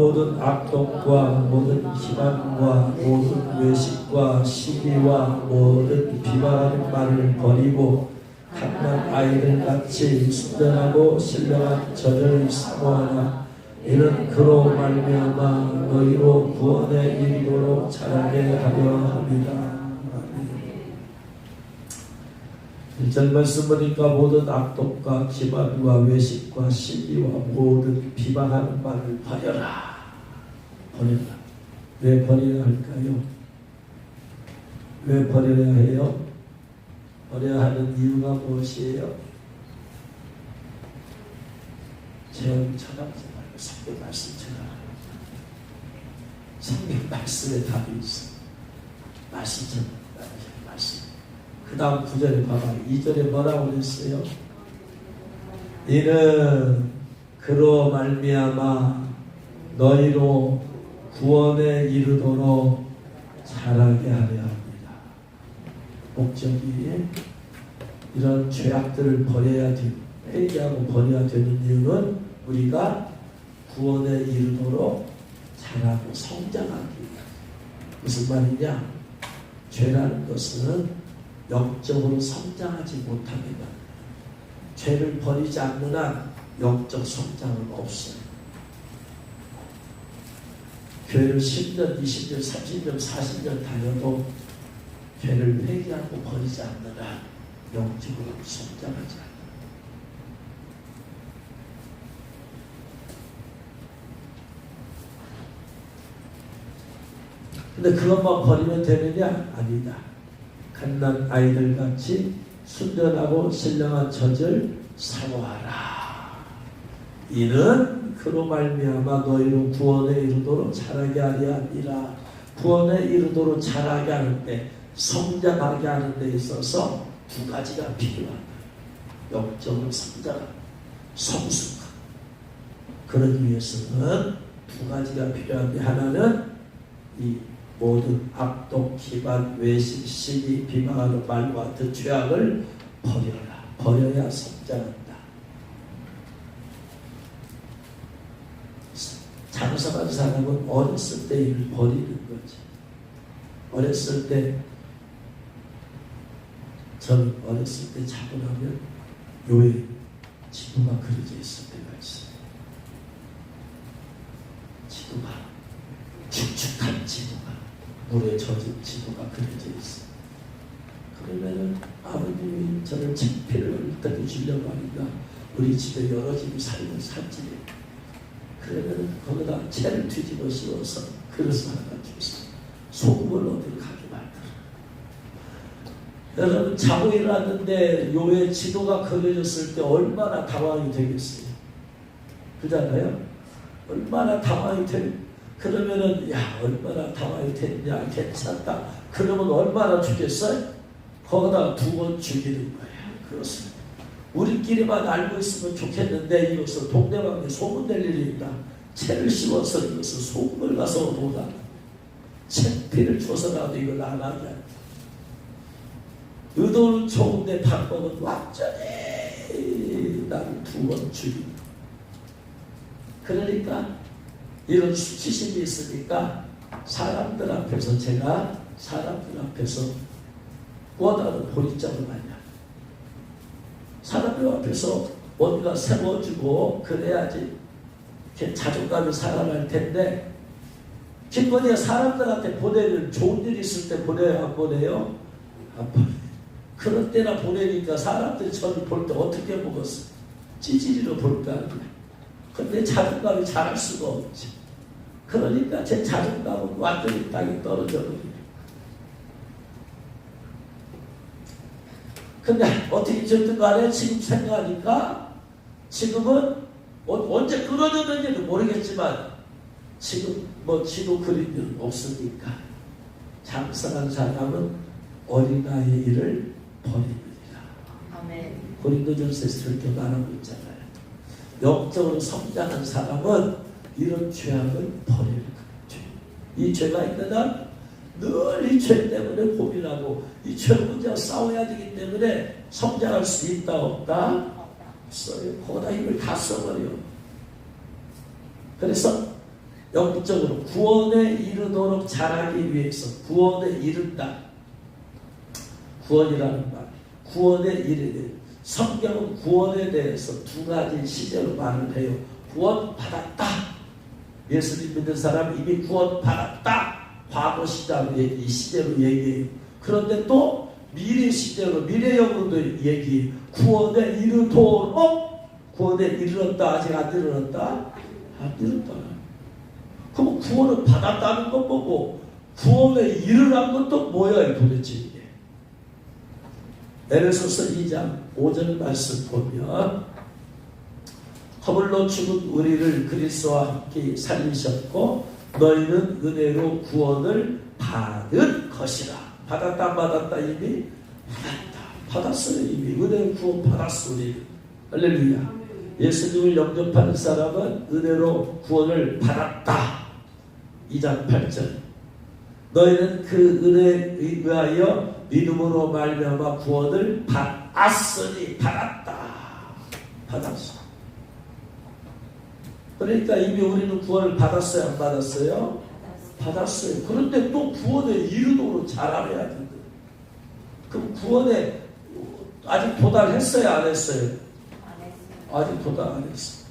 모든 악독과 모든 기만과 모든 외식과 시기와 모든 비방하는 말을 버리고 갓난 아이들 같이 순전하고 신령한 저를 사모하라. 이는 그로 말미암아 너희로 구원에 이르도록 자라게 하려 합니다. 1절 말씀 보니까 모든 악독과 기만과 외식과 시기와 모든 비방하는 말을 버려라. 버려라. 왜 버려야 할까요? 왜 버려야 해요? 버려야 하는 이유가 무엇이에요? 제형 쳐다보지 말고 성경 말씀 쳐다보라. 성경 말씀에 답이 있어. 말씀 쳐다보라. 말씀. 그 다음 9절에 봐봐. 2절에 뭐라고 그랬어요? 이는 그로 말미암아 너희로 구원에 이르도록 자라게 하려 합니다. 목적이 이런 죄악들을 버려야 돼. 회개하고 버려야 되는 이유는 우리가 구원에 이르도록 자라고 성장하기 위해. 무슨 말이냐? 죄라는 것은 영적으로 성장하지 못하게 만들어요. 죄를 버리지 않는 한 영적 성장은 없어요. 교회를 10년, 20년, 30년, 40년 다녀도 죄를 회개하고 버리지 않는 한 영적으로 성장하지 않아요. 근데 그것만 버리면 되느냐? 아니다. 갓난 아이들같이 순전하고 신령한 젖을 사모하라. 이는 그로 말미암아 너희로 구원에 이르도록 자라게 하려 함이라. 구원에 이르도록 자라게 하는데, 성장하게 하는 데 있어서 두 가지가 필요하다. 영적으로 성장하고 성숙하고. 그러기 위해서는 두 가지가 필요한데, 하나는 이 모든 악독, 기만, 외식, 시기, 비방하는 말과 같은 죄악을 버려라. 버려야 성장한다. 장성한 사람은 어렸을 때 일을 버리는 거지. 어렸을 때, 저는 어렸을 때 자고 나면 요에 지도가 그려져 있을 때가 있어요. 지도가, 축축한 지도가, 물에 젖은 지도가 그려져 있어. 그러면은 아버님이 저를 책필을 어떻게 주려고 하니까 우리 집에 여러 집이 살고 산집에, 그러면은 거기다 채를 뒤집어 씌워서 그릇을 하나 주서 소금을 어디로 가게 만들어. 여러분 자고 일어났는데 요에 지도가 그려졌을 때 얼마나 당황이 되겠어요. 그잖아요. 얼마나 당황이 될. 그러면은 야 얼마나 당황이 됐냐, 괜찮다. 그러면 얼마나 주겠어요? 거기다가 2번 죽이는 거야. 그렇습니다. 우리끼리만 알고 있으면 좋겠는데 이것을 동네방네 소문낼 일이 있다. 채를 씌워서 이것을 소금을 가서 보다. 채피를 줘서라도 이걸 안 하게 한다. 의도는 좋은데 방법은 완전히 나를 2번 죽인다. 그러니까 이런 수치심이 있으니까 사람들 앞에서 제가 사람들 앞에서 원하는 보리장을 많이 합니다. 사람들 앞에서 뭔가 세워주고 그래야지 자존감이 살아날 텐데, 김건희가 사람들한테 보내는 좋은 일 있을 때 보내요, 안 보내요? 안 보내요. 그런 때나 보내니까 사람들이 저를 볼 때 어떻게 보겠어? 찌질이로 볼 거 아니야. 근데 자존감이 자랄 수가 없지. 그러니까 제 자존감은 완전히 땅에 떨어져 버려요. 근데 어떻게 됐든 간에 지금 생각하니까 지금은 언제 끊어졌는지도 모르겠지만 지금 뭐 지도 그린 일 없으니까 장성한 사람은 어린아이의 일을 버리느니라. 아멘. 고린도전서에서 그렇게 말하고 있잖아요. 영적으로 성장한 사람은 이런 죄악을 버리는 거예요. 이 죄가 있는 한 늘 이 죄 때문에 고민하고 이 죄 문제와 싸워야 되기 때문에 성장할 수 있다 없다? 없어요. 거기다 힘을 다 써버려. 그래서 영적으로 구원에 이르도록 자라기 위해서 구원에 이른다. 구원이라는 말, 구원에 이르는 성경은 구원에 대해서 두 가지 시제로 말을 해요. 구원 받았다. 예수님 믿는 사람 이미 구원 받았다. 과거 시대로 이 시제로 얘기해요. 그런데 또 미래 시제로 미래형으로도 얘기해요. 구원에 이르도록. 구원에 이르렀다. 아직 안 이르렀다? 안 이르렀다. 그럼 구원을 받았다는 건 뭐고 구원에 이르라는 건 또 뭐야 도대체 이게. 에베소서 2장 5절 말씀 보면 허물로 죽은 우리를 그리스도와 함께 살리셨고 너희는 은혜로 구원을 받은 것이라. 받았다 안 받았다 이미? 받았어요. 이미 은혜로 구원 받았어. 우리 할렐루야. 예수님을 영접하는 사람은 은혜로 구원을 받았다. 2장 8절 너희는 그 은혜에 의하여 믿음으로 말미암아 구원을 받았으니. 받았다. 받았어. 그러니까 이미 우리는 구원을 받았어요? 안 받았어요? 받았어요. 그런데 또 구원에 이르도록 자라야 된다. 그럼 구원에 아직 도달했어요? 안 했어요? 아직 도달 안 했어요.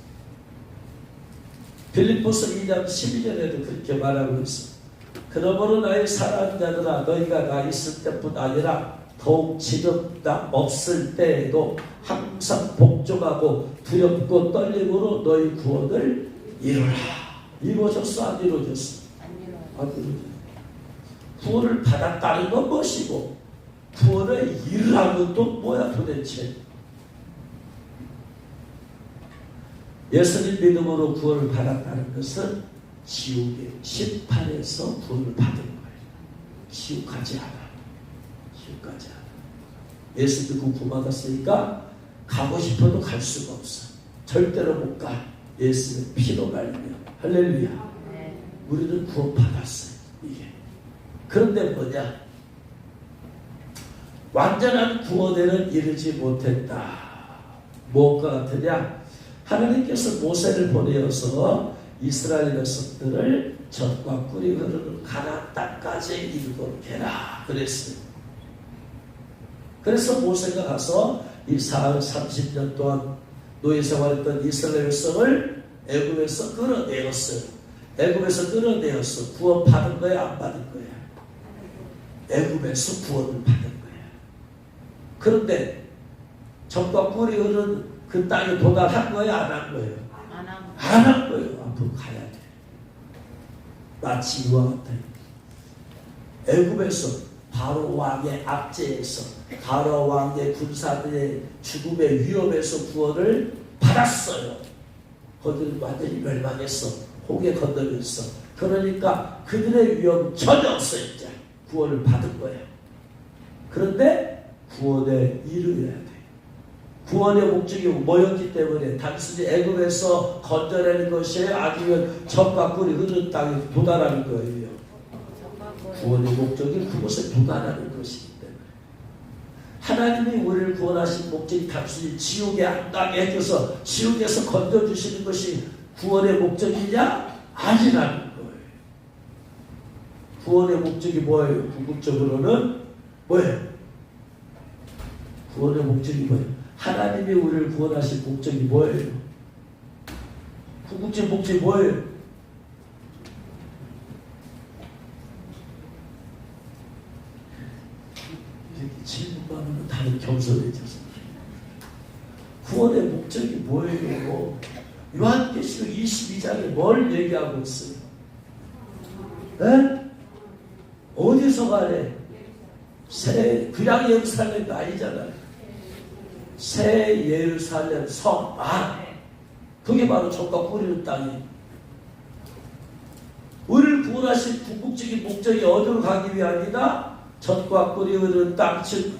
빌립보서 2장 12절에도 그렇게 말하고 있습니다. 그러므로 나의 사랑하는 자들아 너희가 나 있을 때뿐 아니라 더욱 지금 나 없을 때에도 항상 복종하고 두렵고 떨림으로 너희 구원을 이루라. 이루어졌어? 안 이루어졌어? 안 이루어졌어. 구원을 받았다는 건 무엇이고 구원을 이루라는 또 뭐야 도대체. 예수님 믿음으로 구원을 받았다는 것은 지옥의 심판에서 구원을 받은 거예요. 지옥 가지 않아. 지옥 가지 않아. 예수 믿고 구원받았으니까 가고 싶어도 갈 수가 없어. 절대로 못 가. 예수의 피로 말미암아. 할렐루야. 우리는 구원받았어요. 이게. 그런데 뭐냐? 완전한 구원에는 이르지 못했다. 무엇과 같으냐? 하나님께서 모세를 보내어서 이스라엘 백성들을 젖과 꿀이 흐르는 가나안 땅까지 이르도록 해라 그랬어요. 그래서 모세가 가서 이 사흘 30년 동안 노예 생활했던 이스라엘 백성을 애굽에서 끌어내었어요. 애굽에서 끌어내었어. 구원 받은 거야 안 받은 거야? 애굽에서 구원을 받은 거야. 그런데 젖과 꿀이 흐르는 그 땅에 도달한 거야 안 한 거예요? 안 한 거예요. 앞으로 가야 돼. 마치 이와 같아. 애굽에서 바로 왕의 압제에서 바로 왕의 군사들의 죽음의 위험에서 구원을 받았어요. 거기는 완전히 멸망했어. 홍해 건너면서. 그러니까 그들의 위험 전혀 없어요. 이제 구원을 받은 거예요. 그런데 구원에 이르러야 돼. 구원의 목적이 뭐였기 때문에 단순히 애굽에서 건져내는 것이 아니면 젖과 꿀이 흐르는 땅에 도달하는 거예요. 구원의 목적이 그곳에 도달하는 것이기 때문에 하나님이 우리를 구원하신 목적이 단순히 지옥에 안 가게 해줘서 지옥에서 건져주시는 것이 구원의 목적이냐? 아니라는 거예요. 구원의 목적이 뭐예요? 궁극적으로는 뭐예요? 구원의 목적이 뭐예요? 하나님이 우리를 구원하신 목적이 뭐예요? 궁극적 목적이 뭐예요? 이렇게 질문만 하면 다들 겸손해져서 구원의 목적이 뭐예요? 요한계시록 22장에 뭘 얘기하고 있어요? 네? 어디서 가래? 그냥 예루살렘이 아니잖아요. 새 예루살렘 성 안에. 그게 바로 젖과 꿀이는 땅이에요. 우리를 구원하신 궁극적인 목적이 어디로 가기 위함이다? 젖과 꿀이 흐르는 땅, 즉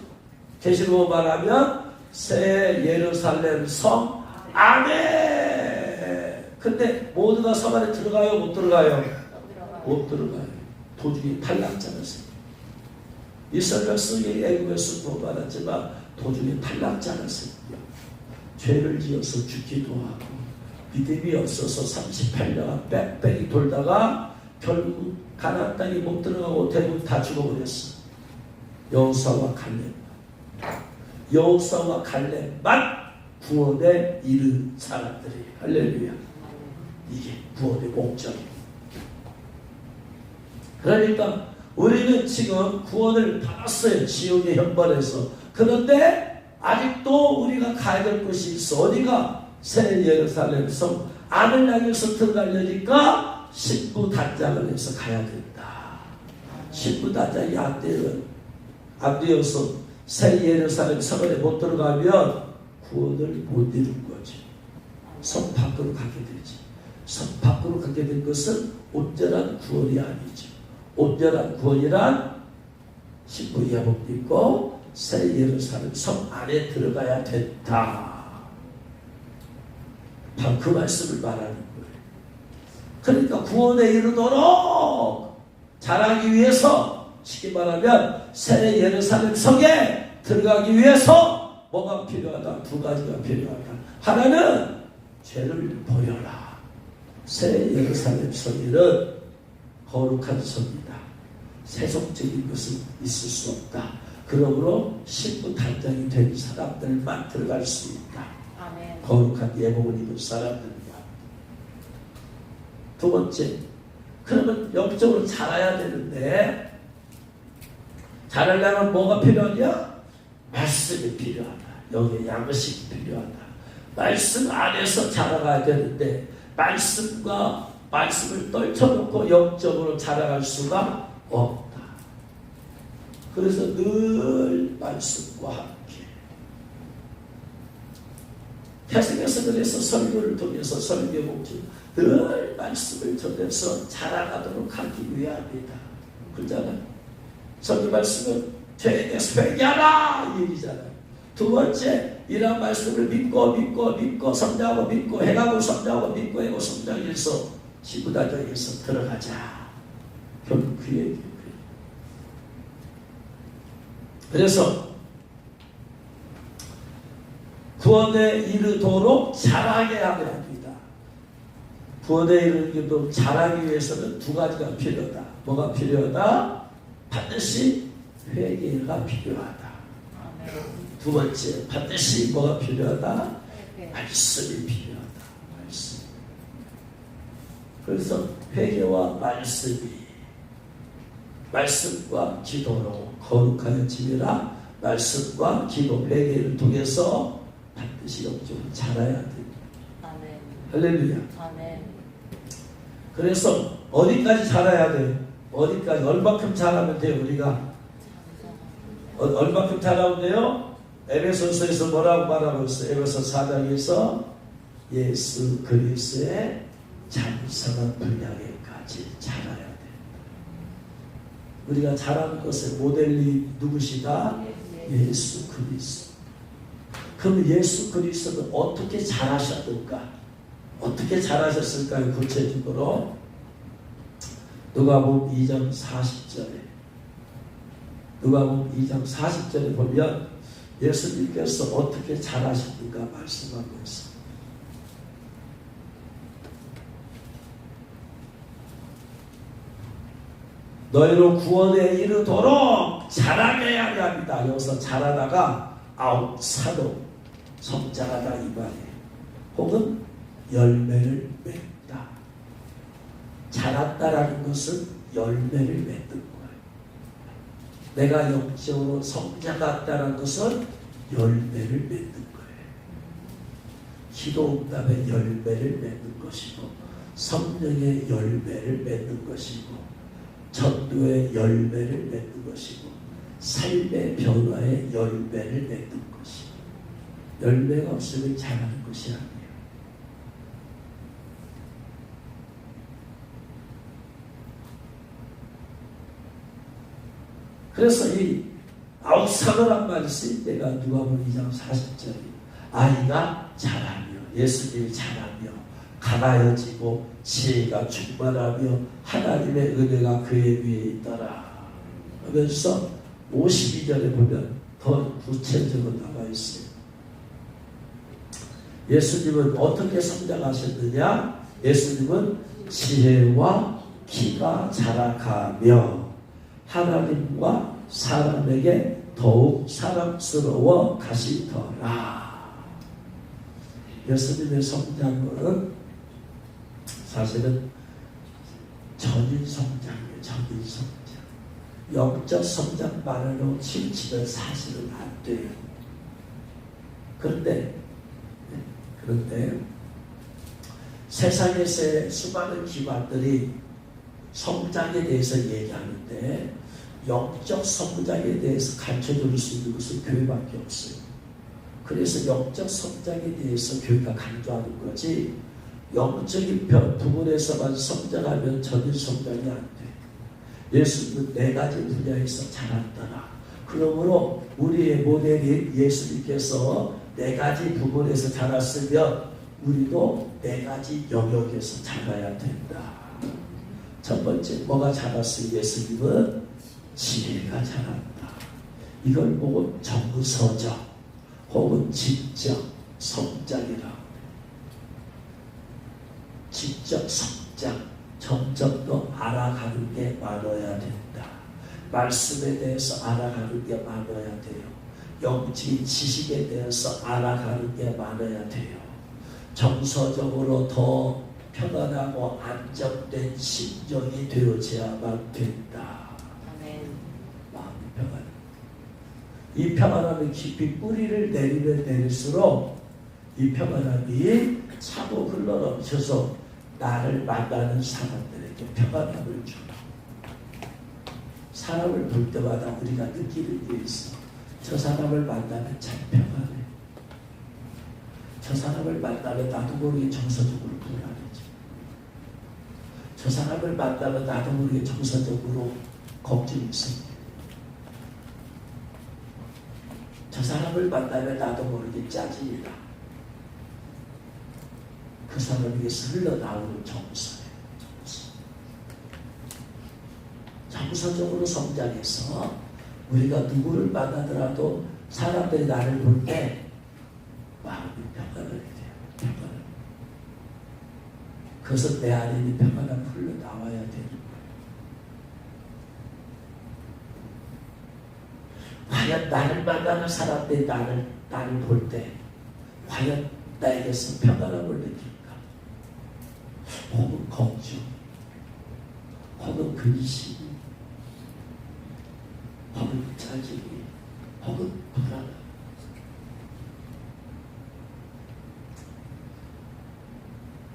계시록 말하면 새 예루살렘 성 안에. 근데 모두가 성 안에 들어가요? 못 들어가요? 못 들어가요. 도중에 탈락자가 있어요. 이스라엘 백성이 애굽에서 구원받았지만 도중에 탈락자가 있어요. 죄를 지어서 죽기도 하고 믿음이 없어서 38년간 빽빽이 돌다가 결국 가나안 땅에 못 들어가고 대부분 다 죽어버렸어. 여호수아와 갈렙만 구원에 이른 사람들이에요. 할렐루야. 이게 구원의 목적이에요. 그러니까 우리는 지금 구원을 받았어요. 지옥의 형벌에서. 그런데 아직도 우리가 가야 될 곳이 있어. 어디가? 새 예루살렘 성 안을 향해서 들어가려니까 신부 단장을 해서 가야 된다. 신부 단장이 안 되어서 새 예루살렘 성에 못 들어가면 구원을 못 이룬 거지. 성 밖으로 가게 되지. 성 밖으로 가게 된 것은 온전한 구원이 아니죠. 온전한 구원이란 신부 예복 입고 새 예루살렘 성 안에 들어가야 된다. 바로 그 말씀을 말하는 거예요. 그러니까 구원에 이르도록 자라기 위해서, 쉽게 말하면 새 예루살렘 성에 들어가기 위해서 뭐가 필요하다? 두 가지가 필요하다. 하나는 죄를 버려라. 새 예루살렘 성에는 거룩한 성이다. 세속적인 것은 있을 수 없다. 그러므로 신부 단장이 된 사람들만 들어갈 수 있다. 아멘. 거룩한 예복을 입은 사람들만. 두 번째, 그러면 영적으로 자라야 되는데, 자라려면 뭐가 필요하냐? 말씀이 필요하다. 여기에 양식이 필요하다. 말씀 안에서 자라가야 되는데, 말씀을 떨쳐놓고 영적으로 자라갈 수가 없다. 그래서 늘 말씀과 함께. 태생에서 그래서 설교를 통해서 설교 목적 늘 말씀을 전해서 자라가도록 하기 위함이다. 그렇잖아요. 설교 말씀은 죄에 대해서 회개하라 이 얘기잖아요. 두 번째, 이런 말씀을 믿고 성장하고 믿고 행하고 성장하고 믿고 행하고 성장해서 지구단장에서 들어가자. 결국 그 얘기예요. 그래서 구원에 이르도록 자라게 하려 합니다. 구원에 이르도록 자라기 위해서는 두 가지가 필요하다. 뭐가 필요하다? 반드시 회개가 필요하다. 두 번째, 반드시 뭐가 필요하다? 말씀이 필요하다. 말씀. 그래서 회개와 말씀과 기도로 거룩하여 지내라. 말씀과 기도, 회개를 통해서 반드시 영적으로 자라야 됩니다. 아멘. 할렐루야. 아멘. 그래서 어디까지 자라야 돼요? 어디까지? 얼마큼 자라면 돼요? 우리가 얼마큼 자라면 돼요? 에베소서에서 뭐라고 말하고 있어요? 에베소 4장에서 예수 그리스도의 장성한 분량에까지 자라야 돼요. 우리가 자라는 것의 모델이 누구시다? 예수 그리스도. 그럼 예수 그리스도는 어떻게 자라셨을까? 어떻게 자라셨을까요? 구체적으로 누가복음 2장 40절에 누가복음 2장 40절에 보면 예수님께서 어떻게 자라셨는가 말씀하고 있습니다. 너희로 구원에 이르도록 자라게 하려 합니다. 여기서 자라다가 아웃사로 성장하다 이 말이에요. 혹은 열매를 맺다. 자랐다라는 것은 열매를 맺는 거예요. 내가 영적으로 성장했다는 것은 열매를 맺는 거예요. 기도응답의 열매를 맺는 것이고, 성령의 열매를 맺는 것이고, 전도의 열매를 맺는 것이고, 삶의 변화의 열매를 맺는 것이고, 열매가 없으면 자라는 것이 아니에요. 그래서 이 아웃사로란 말이 쓰일 때가 누가복음 2장 40절이 아이가 자라며 예수님이 자라며 가나여지고 지혜가 충만하며 하나님의 은혜가 그의 위에 있더라 하면서 52절에 보면 더 구체적으로 나와 있어요. 예수님은 어떻게 성장하셨느냐? 예수님은 지혜와 키가 자라가며 하나님과 사람에게 더욱 사랑스러워 가시더라. 예수님의 성장은 사실은 전인 성장이에요. 전인 성장. 영적 성장만으로 치우치면 사실은 안 돼요. 그런데 세상에서의 수많은 기관들이 성장에 대해서 얘기하는데 영적 성장에 대해서 가르쳐줄 수 있는 것은 교회밖에 없어요. 그래서 영적 성장에 대해서 교회가 강조하는 거지, 영적인 부분에서만 성장하면 전인 성장이 안 돼. 예수님은 네 가지 분야에서 자랐더라. 그러므로 우리의 모델인 예수님께서 네 가지 부분에서 자랐으면 우리도 네 가지 영역에서 자라야 된다. 첫 번째, 뭐가 자랐어요? 예수님은 지혜가 자란다. 이걸 보고 정서적 혹은 지적 성장이라고. 지적 성장, 점점 더 알아가는 게 많아야 된다. 말씀에 대해서 알아가는 게 많아야 돼요. 영적인 지식에 대해서 알아가는 게 많아야 돼요. 정서적으로 더 평안하고 안정된 심정이 되어져야만 된다. 마음이 평안. 이 평안함이 깊이 뿌리를 내리면 내릴수록 이 평안함이 차고 흘러넘쳐서 나를 만나는 사람들에게 평안함을 주라. 사람을 볼 때마다 우리가 느끼는 게 있어. 저 사람을 만나면 참 평안해. 저 사람을 만나면 나도 모르게 정서적으로 불안해져. 저 사람을 만나면 나도 모르게 정서적으로 걱정이 생겨. 저 사람을 만나면 나도 모르게 짜증이 나. 그 사람에게서 흘러나오는 정서예요. 정서적으로 성장해서 우리가 누구를 만나더라도 사람들이 나를 볼 때 마음이 평안하게 돼요. 평안을. 그것은 내 안에 있는 평안함이 흘러나와야 되는 거예요. 과연 나를 만나는 사람들이 나를 볼 때 과연 나에게서 평안함을 느낄까? 혹은 걱정, 혹은 근심, 혹은 짜증이, 혹은 불안.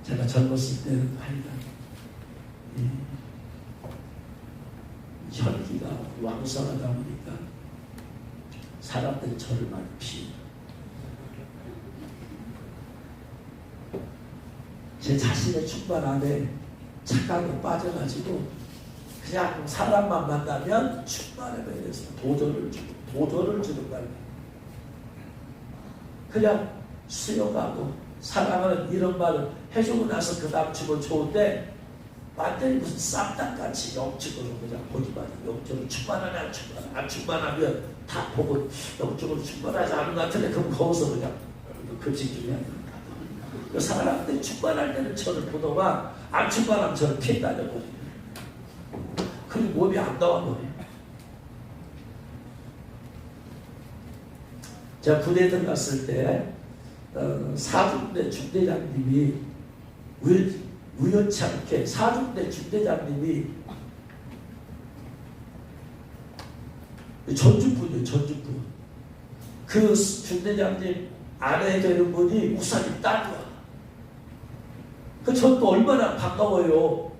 제가 젊었을 때는 하여간 혈기가 왕성하다 보니까 사람들이 저를 많이 피해요. 제 자신의 충만 안에 착각에 빠져가지고 그냥 사람만 만나면 충만에 대해서 도전을 주는 거예요. 그냥 수용하고 사랑하는 이런 말을 해주고 나서 그 다음 주면 좋은데 완전히 무슨 쌈닭같이 영적으로 그냥 보기만 해요. 영적으로 충만하냐 안 충만하면 다 보고 영적으로 충만하지 않은 것 같은데 그럼 거기서 그냥 급식 중에 그 사람들이 충만할 때는 저를 보더만 안 충만하면 저를 피해 다녀버려요. 그리고 몸이 안 나와버려요. 제가 부대에 들어갔을 때 사중대 중대장님이 우연치 않게 사중대 중대장님이 전주분이에요. 전주분. 그 중대장님 아내 되는 분이 목사님 딸이야. 전 또 얼마나 반가워요.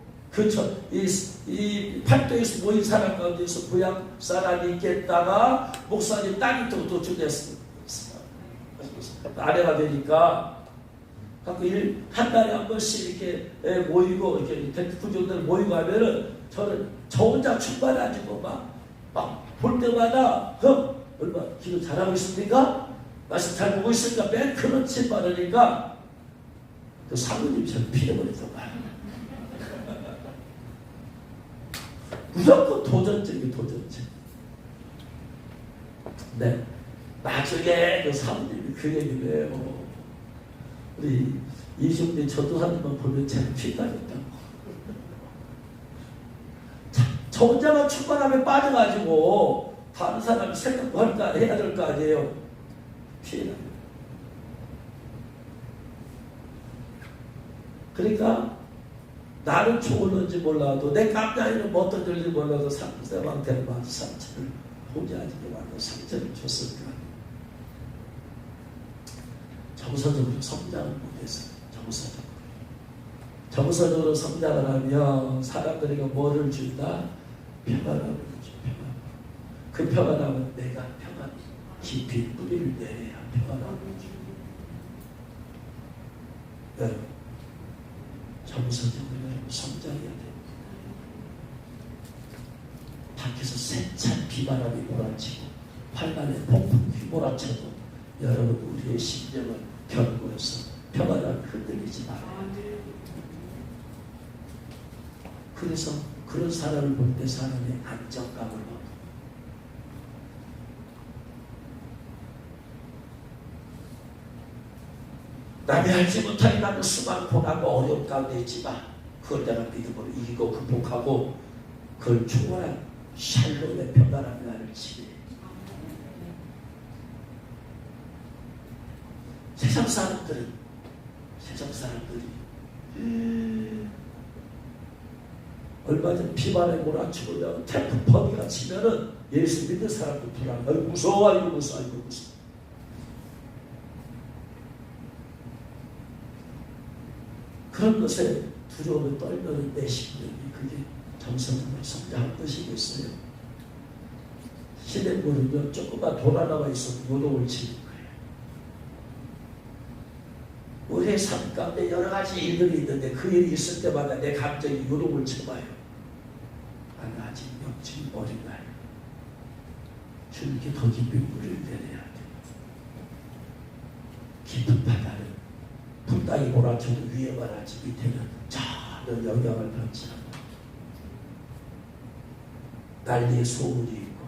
이 팔도에서 모인 사람 가운데서 부양 사람이 있겠다가 목사님 딸이 또 주냈어. 아내가 되니까 한 달에 한 번씩 이렇게 모이고 이렇게 구정들 모이고 하면은 저는 저 혼자 충만해지고 막 볼 때마다 얼마 기도 잘하고 있습니까? 말씀 잘 보고 있으니까 맨 그렇지 말으니까 그 사모님 저를 피해버리더만. 무조건 도전적인 도전적. 네. 나중에 그 사모님이 그 얘기를 해요. 우리 이중대 전도사님만 보면 제가 피나겠다고. 저 혼자만 충만함에 빠져가지고 다른 사람이 생각도 할까 해야 될 거 아니에요. 피해나요. 그러니까 나는 죽었는지 몰라도 내 깜짝이는 뭐 어떤 일인지 몰라도 상대방한테는 상처를 포기하지도 말고 상처를 줬을까. 정서적으로 성장을 못했어요. 정서적으로 성장을 하면 사람들에게 뭐를 준다? 평안함을 줘. 그 평안함은 내가 평안 깊이 뿌리를 내려야 평안함을 줘. 여러분, 정서적으로 성장해야 됩니다. 밖에서 세찬 비바람이 몰아치고 환란의 폭풍이 몰아쳐도 여러분 우리의 심령을 견고해서 평안함을 흔들리지 말아야 돼요. 그래서 그런 사람을 볼 때 사람의 안정감을 얻어. 남이 알지 못하게 나는 수많은 고난과 어려움 가운데 있지만 그걸 내가 믿음으로 이기고 극복하고 그걸 충분한 샬롬의 평안함이 나를 지배해. 세상 사람들이 얼마 전 비바람에 몰아치고 태풍 번개가 치면은 예수 믿는 사람도 불안해. 무서워, 이거 무서워. 그런 것에 두려움에 떨면은 내 심령이 그게 정성으로 성장한 것이겠어요. 시냇물은요 조금만 돌 하나가 있어도 요동을 치는 거예요. 우리의 삶 가운데 여러 가지 일들이 있는데 그 일이 있을 때마다 내 감정이 요동을 쳐봐요. 나는 아직 영적인 어린 나이. 주님께 더 깊이 물을 내려야 돼. 깊은 바다는 불땅이 몰아쳐도 위에만 하지 밑에는 전혀 영향을 받지 않아. 난리의 소문이 있고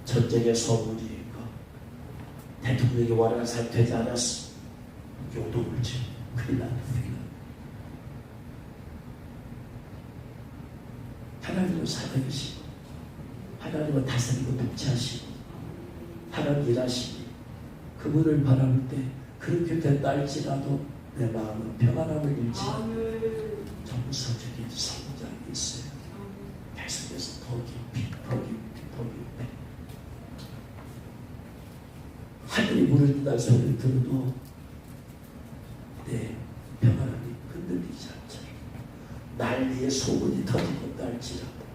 전쟁의 소문이 있고 대통령이 원하는 사람 되지 않았어. 요동을 치고 큰일 나는. 하나님은 살아계시고 하나님은 다스리고 통치하시고 하나님 일하시니 그분을 바라볼 때 그렇게 된다 할지라도 내 마음은 평안함을 잃지 않고 정서적인 성장이 있어요. 계속해서 더 깊이 하늘이 물을 든다는 소리를 들어도 내 평안함이 흔들리지 않죠. 난리의 소문이 터지고 날지라도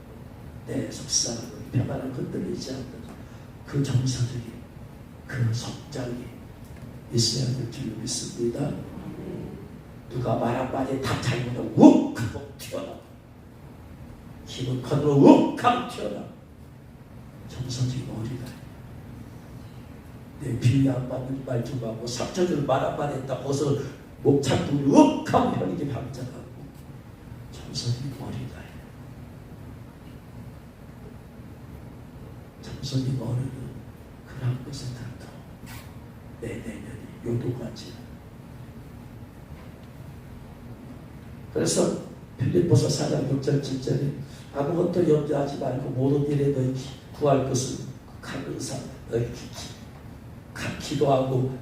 내 속사람은 평안함 흔들리지 않는 그 정서적인 그 성장이 있어야 될 줄 믿습니다. 누가 말 한마디에 다 잘못하면 욱 하고 튀어나와. 기분 컨으로 욱 하고 튀어나와. 정서적인 어리다. 내 비위 안 받는 말 좀 하고 상처줄 말 한마디 했다 거기서 목창둥이 욱 하고 편하게 방장하고 정서적인 어리다. 정서적인 어리는 그런 것에 닿도 내 내면이 요동하지. 그래서 필립보서 4장 6절 7절에 아무것도 염려하지 말고 모든 일에 너희 구할 것을 감사 너희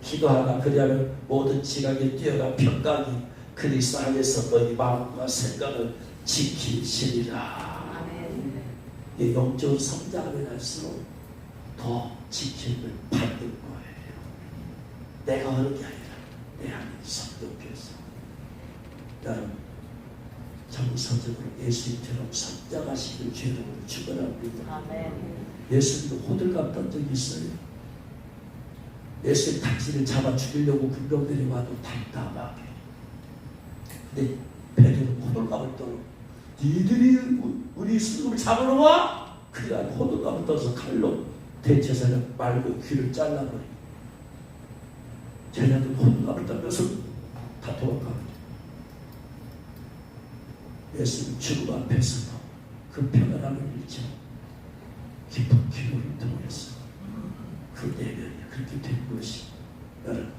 기도하라. 그리하면 모든 지각에 뛰어나 평강이 그리스도 안에서 너희 마음과 생각을 지키시리라. 이 영적인 성장을 할수록 더 지킴을 받는 거예요. 내가 하는 게 아니라 내 안에 성령께서. 여러분 정서적으로 예수님처럼 성장하시길 주님을 축원합니다. 예수님도 호들갑 던 적이 있어요. 예수님 당신을 잡아 죽이려고 군병들이 와도 담담하게. 근데 베드로는 호들갑을 떨어. 니들이 우리 스님을 잡으러 와? 그래 호들갑을 떠서 칼로 대제사장 말고 귀를 잘라버려. 쟤네들 호들갑을 떨면서 다 도망가버려. 예수님 죽음 앞에서도 그 평안함을 잃지 깊은 기도를 통해서 그 내면이 그렇게 된 것이 여러분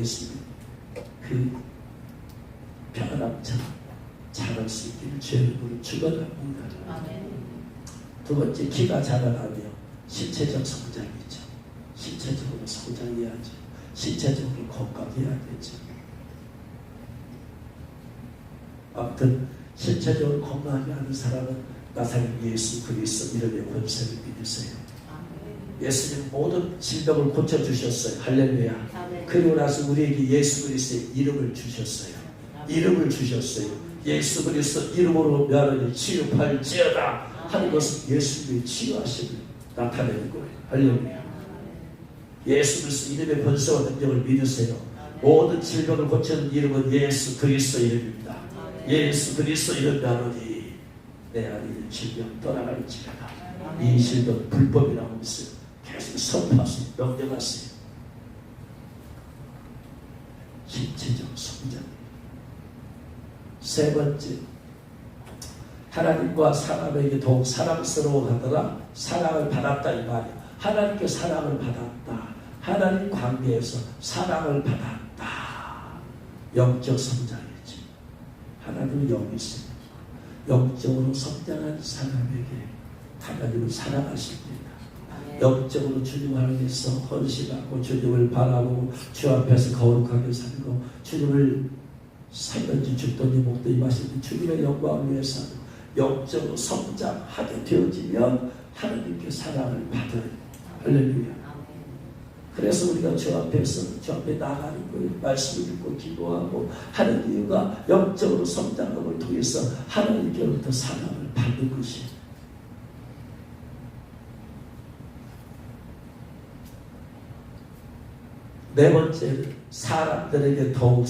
예수님 그 벼락처럼 자랄 수 있기를 주의 이름으로 축원합니다. 두 번째, 기가 자라나며 신체적 성장이죠. 신체적으로 성장해야죠. 신체적으로 건강해야 되죠. 아무튼 신체적으로 건강하지 않은 사람은 나사렛 예수 그리스도 이름의 권세를 믿으세요. 예수님 모든 질병을 고쳐주셨어요. 할렐루야. 그리고 나서 우리에게 예수 그리스도의 이름을 주셨어요. 이름을 주셨어요. 예수 그리스도 이름으로 면허를 치유할지어다 하는 것은 예수님의 치유하심을 나타내는 거예요. 할렐루야. 예수 그리스도 이름의 권세와 능력을 믿으세요. 모든 질병을 고치는 이름은 예수 그리스도 이름입니다. 예수 그리스도 이름 면허니 내 안에 있는 질병 떠나갈지어다. 이 질병 불법이라고 했어요. 계속 선포하세요. 명령하세요. 신체적 성장. 세 번째, 하나님과 사람에게 더욱 사랑스러워하더라. 사랑을 받았다 이 말이야. 하나님께 사랑을 받았다. 하나님 관계에서 사랑을 받았다. 영적 성장이지. 하나님은 영이 있습니다. 영적으로 성장한 사람에게 하나님을 사랑하십니다. 영적으로 주님을 위해서 헌신하고 주님을 바라고 주 앞에서 거룩하게 살고 주님을 살든지 죽든지 먹든지 마시든지 주님의 영광을 위해서 영적으로 성장하게 되어지면 하나님께 사랑을 받아요. 할렐루야. 그래서 우리가 주 앞에서 주 앞에 나가는 거예요. 말씀을 듣고 기도하고 하는 이유가 영적으로 성장함을 통해서 하나님께로부터 사랑을 받는 것이에요. 네 번째, 사람들에게 더욱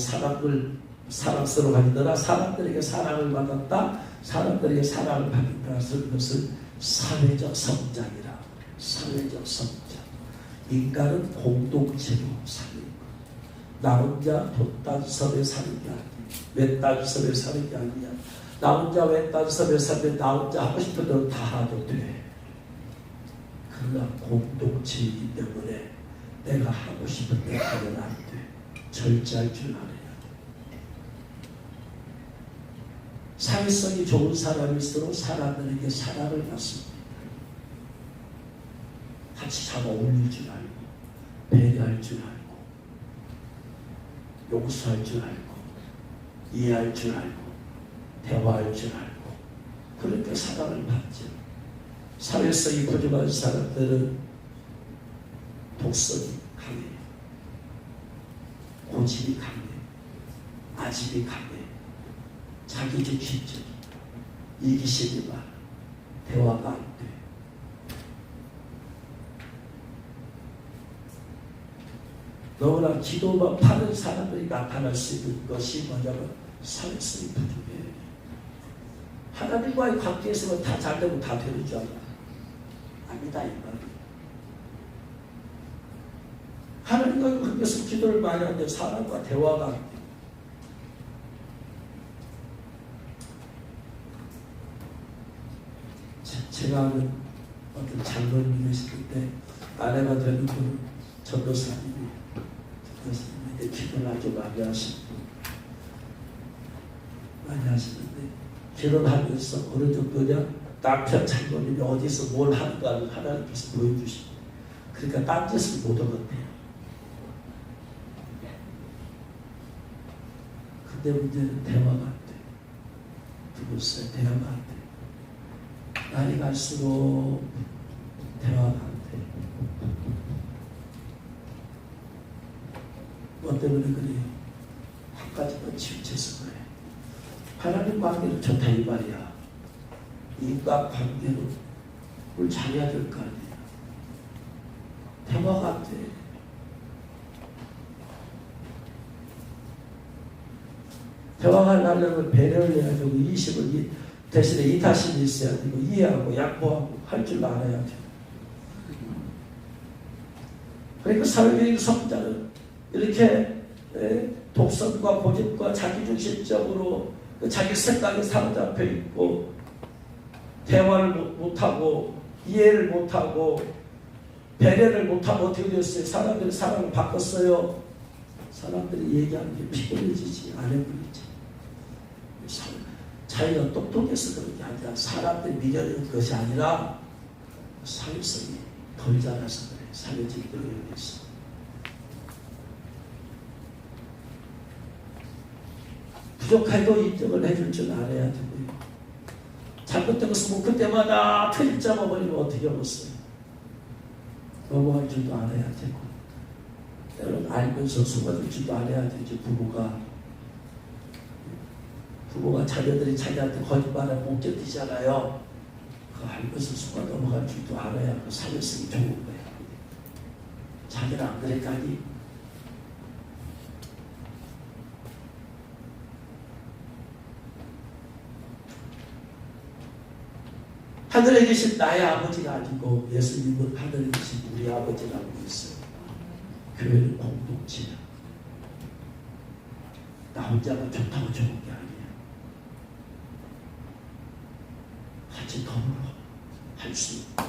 사랑스러워하더라. 사람들에게 사랑을 받았다. 사람들에게 사랑을 받는다. 그것은 사회적 성장이라. 사회적 성장. 인간은 공동체로 사는 것. 나 혼자 돛단섬에 사는 게 아니야. 외딴섬에 사는 게 아니야. 나 혼자 외딴섬에 살면 나 혼자 하고 싶은 대로 다 하도 돼. 그러나 공동체이기 때문에 내가 하고 싶은 대로 하면 안 돼. 절제할 줄 알아야 돼. 사회성이 좋은 사람일수록 사람들에게 사랑을 받습니다. 같이 잘 어울릴 줄 알고 배려할 줄 알고 용서할 줄 알고 이해할 줄 알고 대화할 줄 알고 그렇게 사랑을 받죠. 사회성이 부족한 사람들은 독성이 강해요. 고집이 강해요. 아집이 강해요. 자기중심적이 이기심이 많아. 대화가 안 돼. 너무나 기도만 파는 사람들이 나타날 수 있는 것이 뭐냐면 사회성이 부족해. 하나님과의 관계에서는 다 잘되고 다 되는 줄 알아. 아니다 이 말이야. 하나님과의 관계에서 기도를 많이 하는데 사람과 대화가 안 돼. 제가 아는 어떤 장로님이 계시는데 아내가 되는 분은 전도사님이 기도를 아주 많이 하시는데 결혼하면서 어느 정도냐 남편 장로님이 어디서 뭘 하는가를 하나님께서 보여주시고 그러니까 딴짓을 못 하겠대요. 근데 문제는 대화가 안 돼. 두고서 대화가 안 돼. 날이 갈수록 대화가 안 돼. 뭐 때문에 그래요? 한 가지만 치우쳐서 그래. 하나님 관계는 좋다 이 말이야. 인간 관계로 뭘 잘해야 될 거 아니야. 대화가 안 돼. 대화가 하려면 배려를 해야 되고 이심을 대신에 이타심이 있어야 되고 이해하고 양보하고 할 줄 알아야 돼. 그러니까 사회적인 성장은 이렇게 독선과 고집과 자기중심적으로 자기 생각에 사로잡혀 있고 대화를 못하고 이해를 못하고 배려를 못하고 어떻게 됐어요? 사람들이 사랑을 바꿨어요. 사람들이 얘기하는 게 피곤해지지 안 해버리지. 자기가 똑똑해서 그런 게 아니라 사람들이 미련한 것이 아니라 사회성이 덜 자라서 그래. 사회적 능력이 있어. 부족해도 인정을 해줄 줄 알아야 되고요. 잘못된 것은 뭐 그때마다 틀 잡아버리면 어떻게 하겠어요. 넘어갈 줄도 알아야 되고, 때로는 알면서 숨어줄 줄도 알아야 되지. 부모가 자녀들이 자기한테 거짓말을 못 견디잖아요. 그거 알면서 숨어 넘어갈 줄도 알아야 그 사회성이 좋은 거예요. 자기는 안 그랬다니. 하늘에 계신 나의 아버지가 아니고 예수님은 하늘에 계신 우리 아버지라고 했어요. 교회는 공동체야. 나 혼자가 좋다고 좋은 게 아니야. 같이 더불어 할 수 있고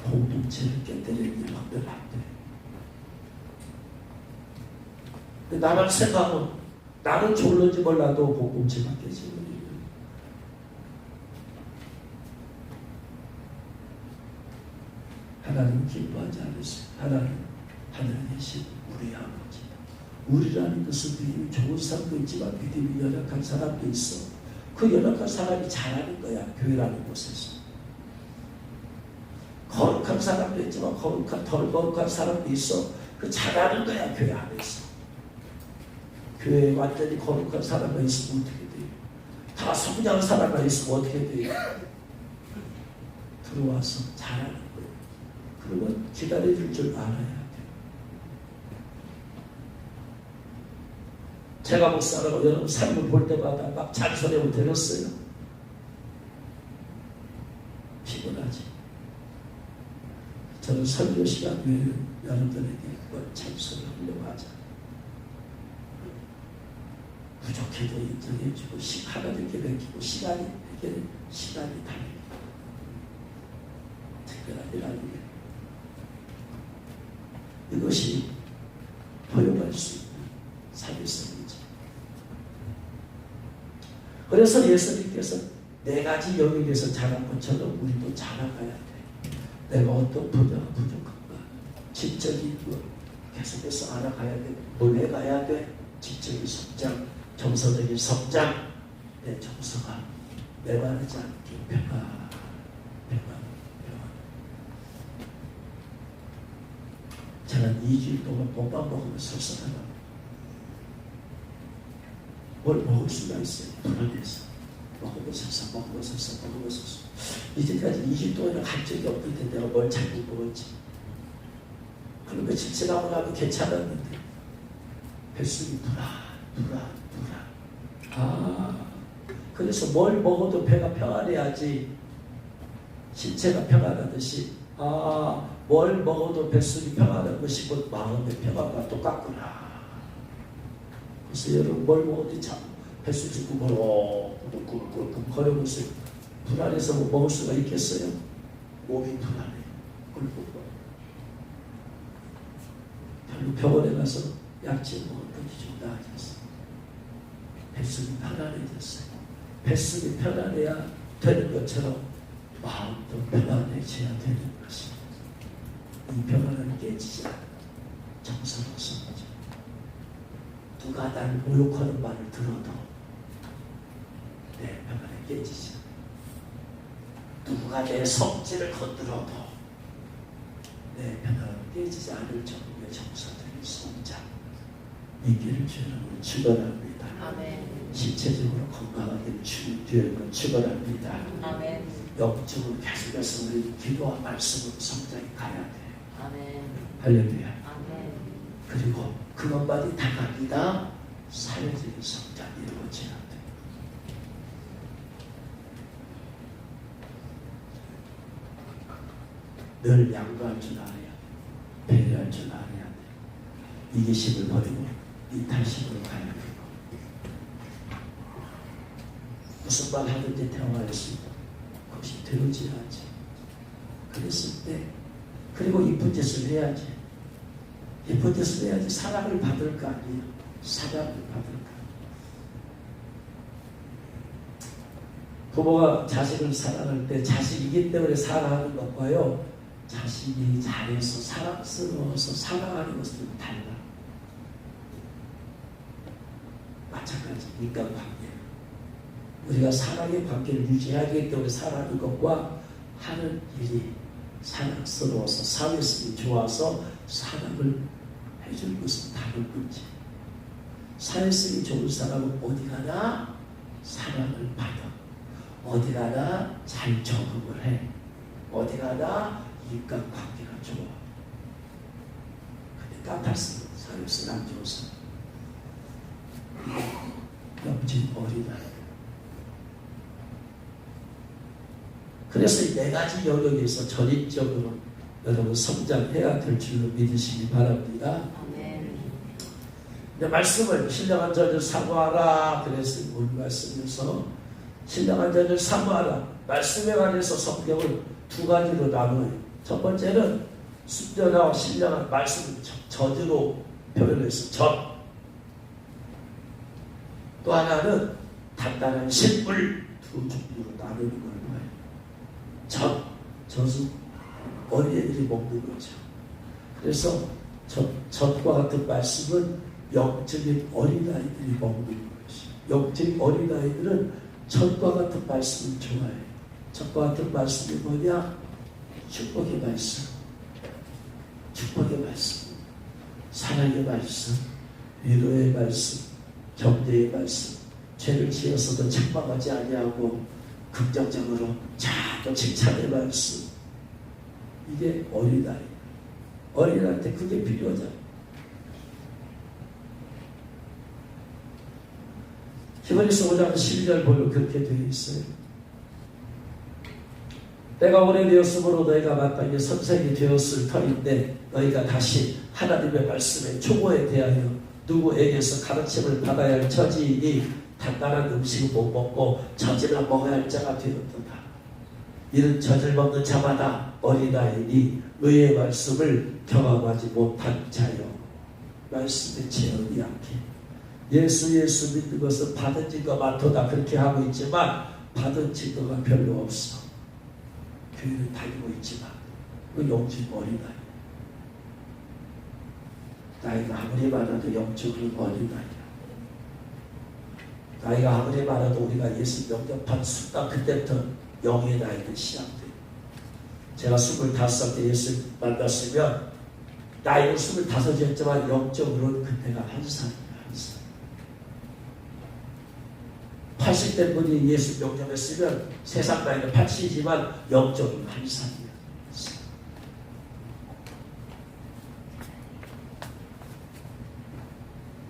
공동체를 깨뜨리는 일 하면 안 돼. 나만 생각하면 나는 졸는지 몰라도 공동체가 깨지거든요. 하나님 기뻐하지 않으세요. 하나님 하늘에 계신 우리 아버지다. 우리라는 것은 믿음이 좋은 사람도 있지만 믿음이 연약한 사람도 있어. 그 연약한 사람이 잘하는 거야. 교회라는 곳에서. 거룩한 사람도 있지만 덜 거룩한 사람도 있어. 그 잘하는 거야. 교회 안에서. 교회에 완전히 거룩한 사람이 있으면 어떻게 돼요? 다 성장한 사람이 있으면 어떻게 돼요? 들어와서 잘하는 거예요. 그러면 기다려줄 줄 알아야 돼요. 제가 목사라고 여러분 삶을 볼 때마다 막 잔소리하고 들었어요. 피곤하지. 저는 설교 시간 외에 여러분들에게 그걸 잔소리하려고 하잖아요. 부족해도 인정해주고 하나님께 맡기고 시간이 다릅니다. 특별한 일 아니에요. 이것이 허용할 수 있는 사회성이죠. 그래서 예수님께서 네 가지 영역에서 자란 것처럼 우리도 자라가야 돼. 내가 어떤 분야가 부족한가? 지적인 것 계속해서 알아가야 돼. 뭘 해가야 돼? 지적인 성장, 정서적인 성장. 내 정서가 메마르지 않게 평안. 저는 2주일 동안 볶아 먹으면 설사하다. 뭘 먹을 수가 있어요. 불안해서. 먹으면 설사, 먹으면 설사, 먹으면 설사. 이제까지 2주일 동안 한 적이 없는데 내가 뭘 잘못 먹었지. 그럼 며칠 지나고 나면 괜찮았는데 뱃속이 불안. 그래서 뭘 먹어도 배가 평안해야지. 신체가 평안하듯이 뭘 먹어도 뱃속이 평안한 것이 곧 마음의 평안과 똑같구나. 그래서 여러분 뭘 먹어도 참 뱃속이 꿀꿀꿀꿀 거려볼 수 있어요. 불안해서 뭐 먹을 수가 있겠어요? 몸이 불안해. 꿀꿀꿀. 별로 병원에 가서 약지 먹었더니 좀 나아졌어. 뱃속이 편안해졌어요. 뱃속이 편안해야 되는 것처럼 마음도 편안해져야 되는 것입니다. 이 평안을 깨지지 않는 정서로서죠. 누가 나를 모욕하는 말을 들어도 내 평안이 깨지지 않는, 누가 내 성질을 건드려도 내 평안은 깨지지 않을 정도의 정서들이 성장, 이기를 주는 축원합니다. 아멘. 신체적으로 건강하게 되는 축원합니다. 아멘. 영적으로 계속해서 우리 기도와 말씀으로 성장이 가야 돼요. 아멘. 할렐루야. 아멘. 그리고 그것만이 다가 아니라 사회적인 성장이 이루어져야 돼요. 늘 양보할 줄 알아야 돼요. 배려할 줄 알아야 돼요. 이기심을 버리고 이탈심으로 가야 돼요. 무슨 말 하든지 대화했습니다. 그것이 되어져야지. 그랬을 때 그리고 이쁜 짓을 해야지. 이쁜 짓을 해야지 사랑을 받을 거 아니에요. 사랑을 받을까? 부모가 자식을 사랑할 때 자식이기 때문에 사랑하는 것과요, 자식이 잘해서 사랑스러워서 사랑하는 것은 달라. 마찬가지 인간관계. 우리가 사랑의 관계를 유지하기 때문에 사랑하는 것과 하는 일이 사랑스러워서 사회성이 좋아서 사랑을 해줄 것은 다른 문제. 사회성이 좋은 사람은 어디 가나 사랑을 받아. 어디 가나 잘 적응을 해. 어디 가나 인간관계가 좋아. 근데 까탈스러운 사회성 안 좋은 사람. 영진 어린아이. 그래서 이 4가지 영역에서 전인적으로 여러분 성장해야 될 줄로 믿으시기 바랍니다. 말씀을 신령한 자들 사모하라 그랬으니 오늘 말씀에서 신령한 자들 사모하라. 말씀에 관해서 성경을 2가지로 나눠요. 첫 번째는 순전하고 신령한 말씀을 젖으로 표현해서 젖. 또 하나는 단단한 신물, 2 종류로 나누는 걸 봐요. 젖은 어린애들이 먹는 거죠. 그래서 젖과 같은 말씀은 영적인 어린아이들이 먹는 것이. 영적인 어린아이들은 젖과 같은 말씀을 좋아해요. 젖과 같은 말씀이 뭐냐? 축복의 말씀, 축복의 말씀, 사랑의 말씀, 위로의 말씀, 격려의 말씀, 죄를 지어서도 책망하지 아니하고 긍정적으로 자꾸 칭찬의 말씀. 이게 어린아이. 어린아이한테 그게 필요하잖아요. 히브리서 5장 12절 보면 그렇게 되어 있어요. 때가 오래되었으므로 너희가 마땅히 선생이 되었을 터인데 너희가 다시 하나님의 말씀의 초보에 대하여 누구에게서 가르침을 받아야 할 처지이니 단단한 음식을 못 먹고 젖이나 먹어야 할 자가 되었도다. 이는 젖을 먹는 자마다 어린아이니 의의 말씀을 경험하지 못한 자요. 말씀의 체험이 약해. 예수 믿는 것은 받은 증거 많도다 그렇게 하고 있지만 받은 증거가 별로 없어. 교회를 다니고 있지만 그 영적 어린아이. 나이가 아무리 많아도 영적으로 어린아이야. 나이가 아무리 많아도 우리가 예수 영접한 순간 그때부터 영의 나이는 시작돼요. 제가 25살 때 예수 만났으면 나이는 25이었지만 영적으로는 그때가 1살이에요. 80대 분이 예수 영접했으면 세상 나이는 80이지만 영적으로는 1살이에요.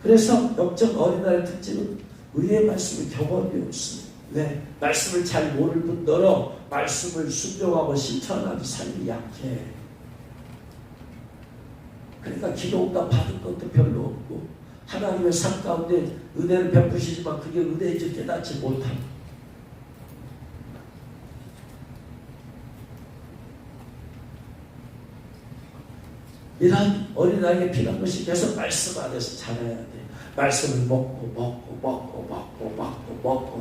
그래서 영적 어린아이의 특징은 의의 말씀을 경험이 없어요. 왜? 말씀을 잘 모를 뿐더러 말씀을 순종하고 실천하는 삶이 약해. 그러니까 기도응답 받은 것도 별로 없고 하나님의 삶 가운데 은혜를 베푸시지만 그게 은혜인지 깨닫지 못하고 이런 어린아이에게 필요한 것이 계속 말씀 안에서 자라야 돼. 말씀을 먹고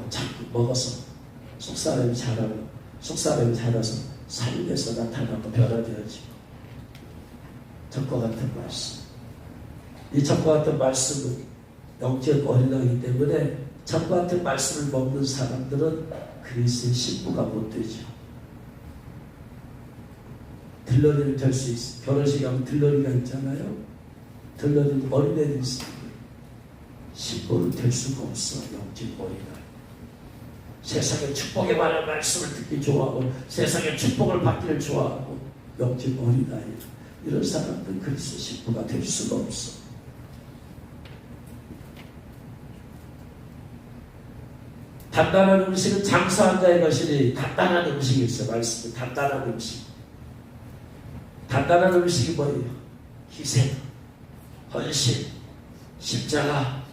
자꾸 먹어서 속사람이 자라고 속사람이 자라서 삶에서 나타나고 변화되어지고 적과 같은 말씀. 이 적과 같은 말씀은 영적 어린아이이기 때문에 적과 같은 말씀을 먹는 사람들은 그리스도의 신부가 못 되죠. 들러리를 될 수 있어요. 결혼식에 가면 들러리가 있잖아요. 들러리 어린애들이 있어요. 신부를 될 수가 없어. 영적 어린아이. 세상에 축복에 관한 말씀을 듣기 좋아하고 세상에 축복을 받기를 좋아하고 영적 어린아이. 이런 사람들 그리스도 신부가 될 수가 없어. 단단한 음식은 장사한 자의 것이니 단단한 음식이 있어. 말씀에 단단한 음식. 단단한 음식이 뭐예요? 희생, 헌신, 십자가,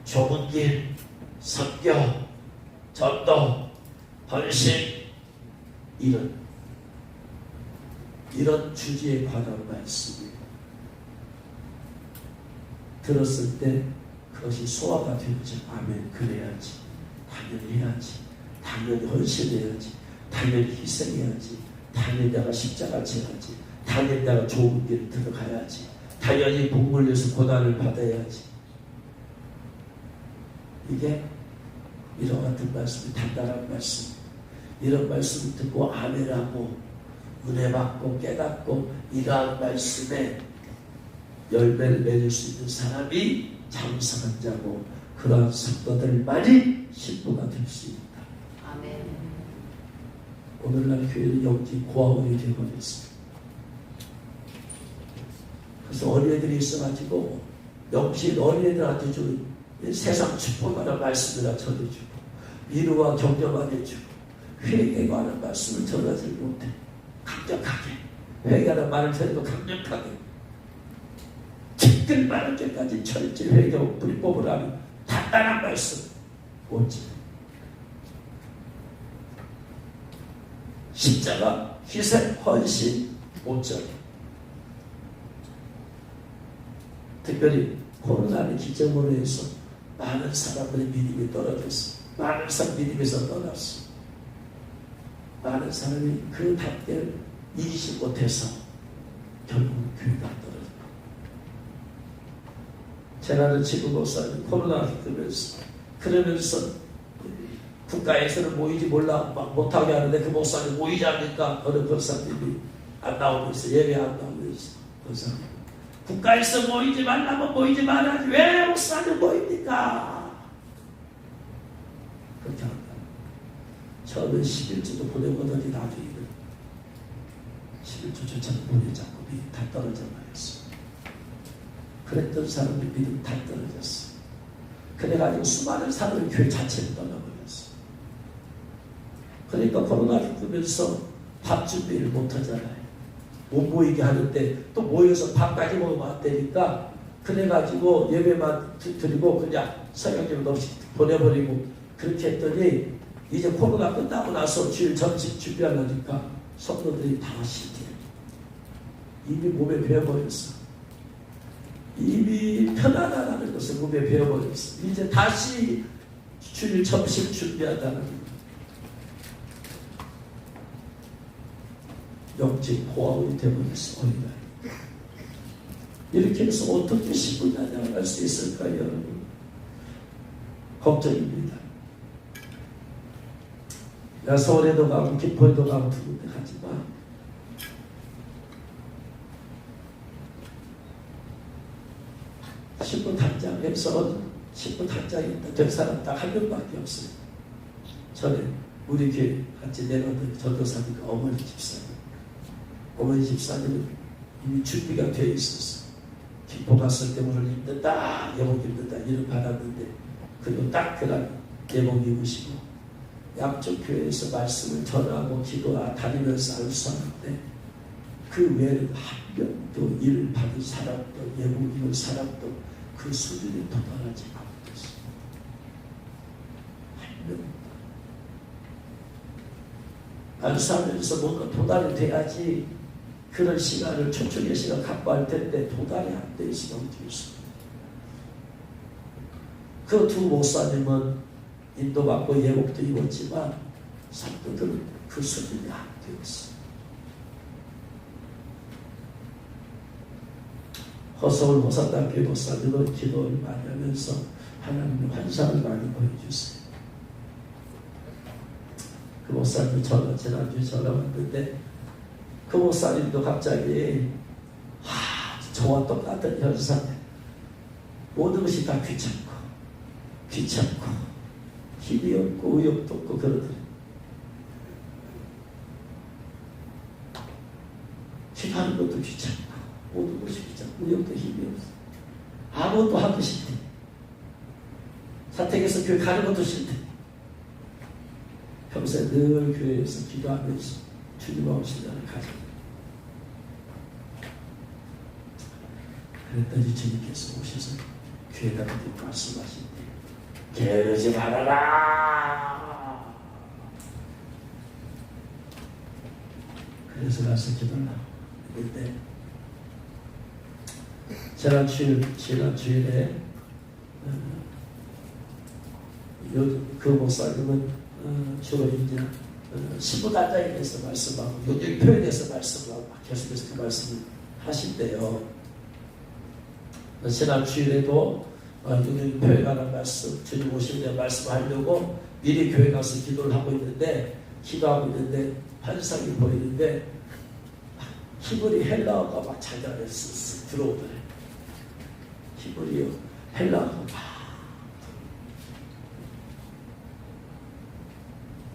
좁은 길, 선교, 전도, 헌신, 이런 주제에 관한 말씀이에요. 들었을 때 그것이 소화가 되었죠. 아멘. 그래야지. 당연히 해야지. 당연히 헌신해야지. 당연히 희생해야지. 당연히 내가 십자가 지야지. 당연히 내가 좋은 길 들어가야지. 당연히 복물려서 고난을 받아야지. 이게 이런 같은 말씀이 단단한 말씀. 이런 말씀을 듣고 아멘하고 은혜 받고 깨닫고 이러한 말씀에 열매를 맺을 수 있는 사람이 장성한 자고 그러한 성도들만이 신부가 될 수 있다. 아멘. 오늘날 교회는 영지 고아원이 되어버렸습니다. 그래서 어린애들이 있어가지고 영신 어린애들한테 주는 세상 축복하는 말씀을 전해주고 위로와 격려만 해주고 회개에 관한 말씀을 전하지 못해. 강력하게 회개하는 말을 전해도 강력하게 티끌 마를 때까지 철저히 회개하고 불법을 하는 단단한 말씀 오직 십자가 희생 헌신 오직 특별히 코로나를 기점으로 해서 많은 사람들의 믿음이 떨어졌어. 많은 사람 믿음에서 떠났어. 많은 사람이 그 답대를 이기지 못해서 결국은 교회가 떨어졌고 제가는 지금 목사님 코로나 그러면서 국가에서는 모이지 못하게 하는데 그 목사님 모이지 않으니까 어느 권사님이 안 나오면서 예배 안 나오면서 권사님 국가에서 모이지 말라면 모이지 말아야지 왜 목사님 모입니까? 그렇게 한다. 처음에 11주도 보내보더니 나중에는 11주조차도 보내지 않고 믿음 다 떨어져 버렸어. 그랬던 사람들 믿음 다 떨어졌어. 그래가지고 수많은 사람을 교회 자체를 떠나버렸어. 그러니까 코로나 겪으면서 밥 준비를 못하잖아요. 못 모이게 하는데 또 모여서 밥까지 먹으면 안 되니까 그래가지고 예배만 드리고 그냥 성경님 없이 보내버리고 그렇게 했더니 이제 코로나 끝나고 나서 주일 점심 준비하려니까 성도들이 다 싫대. 이미 몸에 배어버렸어. 이미 편안하다는 것을 몸에 배어버렸어. 이제 다시 주일 점심 준비하다는 거. 영적 고아원이 되어버렸어. 어린아이. 이렇게 해서 어떻게 10분 안에 할 수 있을까요, 여러분? 걱정입니다. 나 서울에도 가고 김포에도 가고 두 군데 가지만 신부 단장에서 신부 단장이 될 사람 딱 한 명밖에 없어요. 전에 우리 교회 같이 내려오던 전도사님과 어머니 집사님. 어머니 집사님은 이미 준비가 되어 있었어. 김포 갔을 때 오늘 입는다, 예복 입는다 이런 받았는데 그리고 딱 그날 예복 입으시고 양쪽 교회에서 말씀을 전하고 기도하 다니면서 알수하는데 그 외에는 한 명도 일을 받은 사람도 예복 입은 사람도 그 수준에 도달하지 못했어. 한 명도. 알수하면서 뭔가 도달이 돼야지 그런 시간을 초청의 시간 확보할 텐데 도달이 안 돼 있어. 어떻게 있어. 그 두 목사님은 인도받고 예복도 입었지만 성도들은 그 수준이 안 되었어. 허서울 호산단교회 목사님은 기도를 많이 하면서 하나님의 환상을 많이 보여주세요. 그 목사님이 지난주에 전화 왔는데 그 목사님도 갑자기 저와 똑같은 현상 모든 것이 다 귀찮고 힘이 없고 의욕도 없고 그러더래. 기도하는 것도 귀찮고 모든 것이 귀찮고 의욕도 힘이 없어. 아무것도 하기 싫대. 사택에서 교회 가는 것도 싫대. 평소에 늘 교회에서 기도하면서 주님하고 신앙을 가져. 그랬더니 주님께서 오셔서 교회에다가 말씀하신대. 게으르지 말아라. 그래서 가서 기도를 하고 그때 지난 주일에 그 목사님은 주로 이제 신부단장에 대해서 말씀하고 영적 표현에 대해서 말씀하고 계속해서 그 말씀을 하신대요. 지난 주일에도 영적 표현하는 말씀, 주님 오시는 데 말씀하려고 미리 교회 가서 기도를 하고 있는데 환상이 보이는데 히브리 헬라어가 막 자기 안에 쓱쓱 들어오더래. 히브리어 헬라어가 막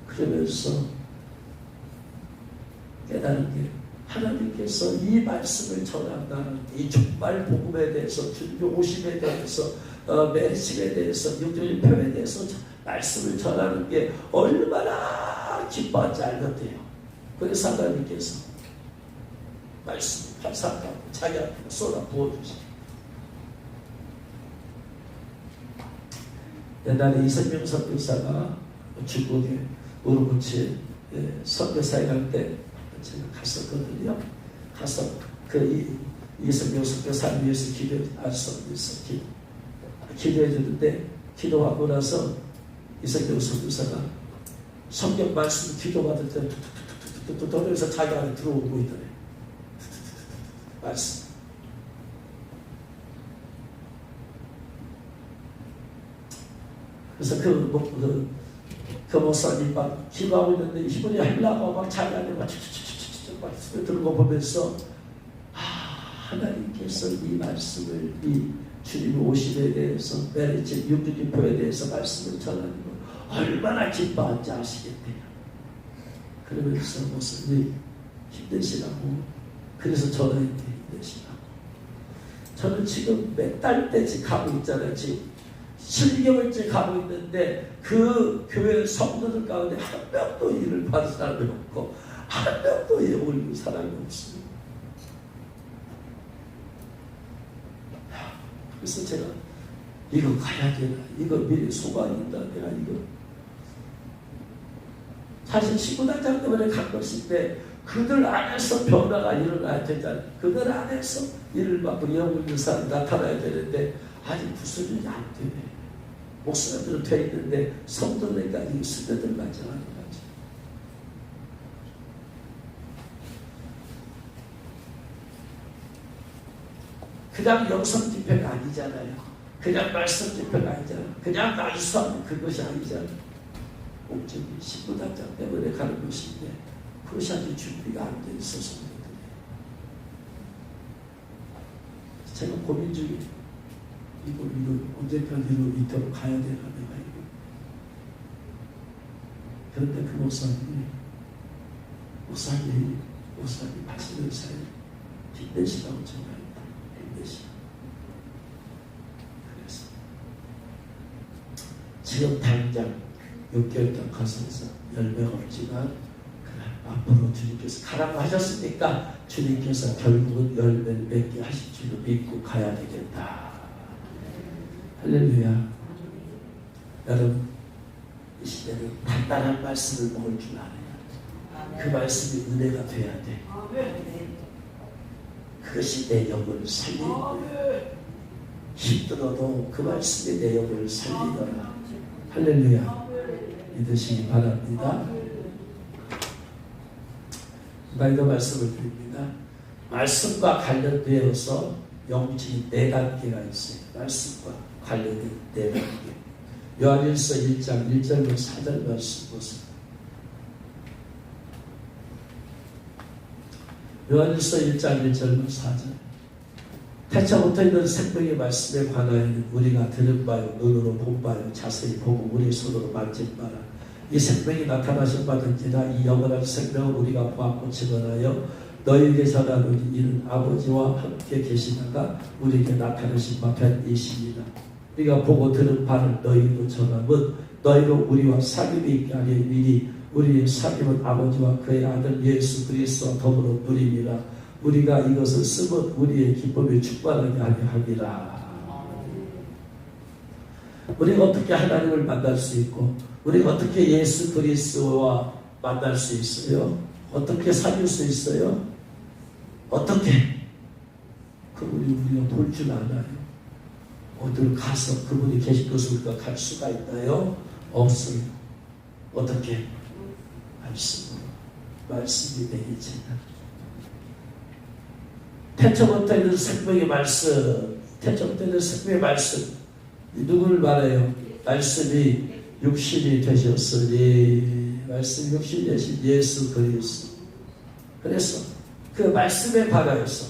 그러면서 깨달은 게 하나님께서 이 말씀을 전한다는 이 족발 복음에 대해서 주님의 오심에 대해서 메리심에 대해서 영적인 표현에 대해서 말씀을 전하는 게 얼마나 기뻐한지 알겠대요. 그래서 하나님께서 말씀을 감사하고 자기한테 쏟아 부어주시고 옛날에 이성명 선교사가 중국에 우르무치에 선교사에 갈 때 제가 갔었거든요. 가서 그 이성명 선교사를 위해서 기도해 주는데 기도하고 나서 이성명 선교사가 성경 말씀 기도받을 때 툭툭툭툭툭 돌려서 자기 안에 들어오고 있더래. 말씀. 그래서 그 목사님 막 기도하고 있는데 히브리 헬라어가 막 자기 안에 막 들고 보면서 하나님께서 이 말씀을 이 주님의 오심에 대해서 메리츠 육주기표에 대해서 말씀을 전하는 걸 얼마나 기뻐한지 아시겠대요. 그러면서 목사님 힘내시라고 그래서 전화했대. 힘내시라고. 저는 지금 몇 달째씩 가고 있잖아요. 지금 7개월째 가고 있는데 그 교회 성도들 가운데 한 명도 일을 받은 사람이 없고 한 명도 일 올리는 사람이 없습니다. 그래서 제가 이거 가야 되나 이거 미리 소망인다 내가 이거 사실 신부단장 때문에 간 것인데 그들 안에서 변화가 일어나야 되잖아요. 그들 안에서 일을 받고 영을 있는 사람이 나타나야 되는데 아직 구슬이 안 되네. 목사들은 돼 있는데 성도들까지 스며들까지 하는 거지. 그냥 영성 집회가 아니잖아요. 그냥 말씀 집회가 아니잖아요. 그냥 말씀하는 그것이 아니잖아요. 목적이 신부단장 때문에 가는 것인데 그것이 아직 준비가 안 돼 있어서 제가 고민 중에 이거 언제까지로 이토록 가야 되나 내가 이거. 그런데 그 목사님 하시는 사이 힘내시라고 전화했다. 힘내시라. 그래서 지금 당장 6개월 동안 가서 열매가 없지만 앞으로 주님께서 가라고 하셨으니까 주님께서 결국은 열매를 맺게 하실 줄로 믿고 가야 되겠다. 할렐루야. 여러분 이 시대는 단단한 말씀을 먹을 줄 알아야 돼. 그 말씀이 은혜가 돼야 돼. 그것이 내 영을 살리는 거야. 힘들어도 그 말씀이 내 영을 살리더라. 할렐루야. 믿으시기 바랍니다. 나이도 말씀을 드립니다. 말씀과 관련되어서 영적인 네 단계가 있어요. 말씀과 관련된 네 단계. 요한일서 1장 1절로 4절 말씀 보세요. 요한일서 1장 1절로 4절. 태초부터 있는 생명의 말씀에 관하여는 우리가 들은 바요 눈으로 본 바요 자세히 보고 우리 손으로 만진 바라. 이 생명이 나타나신 바든지라 이 영원한 생명을 우리가 보았고 증언하여 너희에게 전하노니 이는 아버지와 함께 계시다가 우리에게 나타나신 바 편이십니다. 우리가 보고 들은 바를 너희도 전함은 너희로 우리와 사귐이 있게 하려 미리 우리의 사귐은 아버지와 그의 아들 예수 그리스도와 더불어 누림이라. 우리가 이것을 쓰면 우리의 기쁨이 충만하게 하려 함이라. 우리가 어떻게 하나님을 만날 수 있고 우리가 어떻게 예수 그리스도와 만날 수 있어요? 어떻게 사귈 수 있어요? 어떻게? 그 우리가 볼 줄 알아요. 어디로 가서 그분이 계신 곳을 우리가 갈 수가 있나요? 없어요. 어떻게? 말씀으로. 말씀이 되기 전에. 태초부터 있는 생명의 말씀, 태초부터 있는 생명의 말씀, 누구를 말해요? 말씀이 육신이 되셨으니, 말씀이 육신이 되신 예수 그리스도. 그래서 그 말씀에 받아서,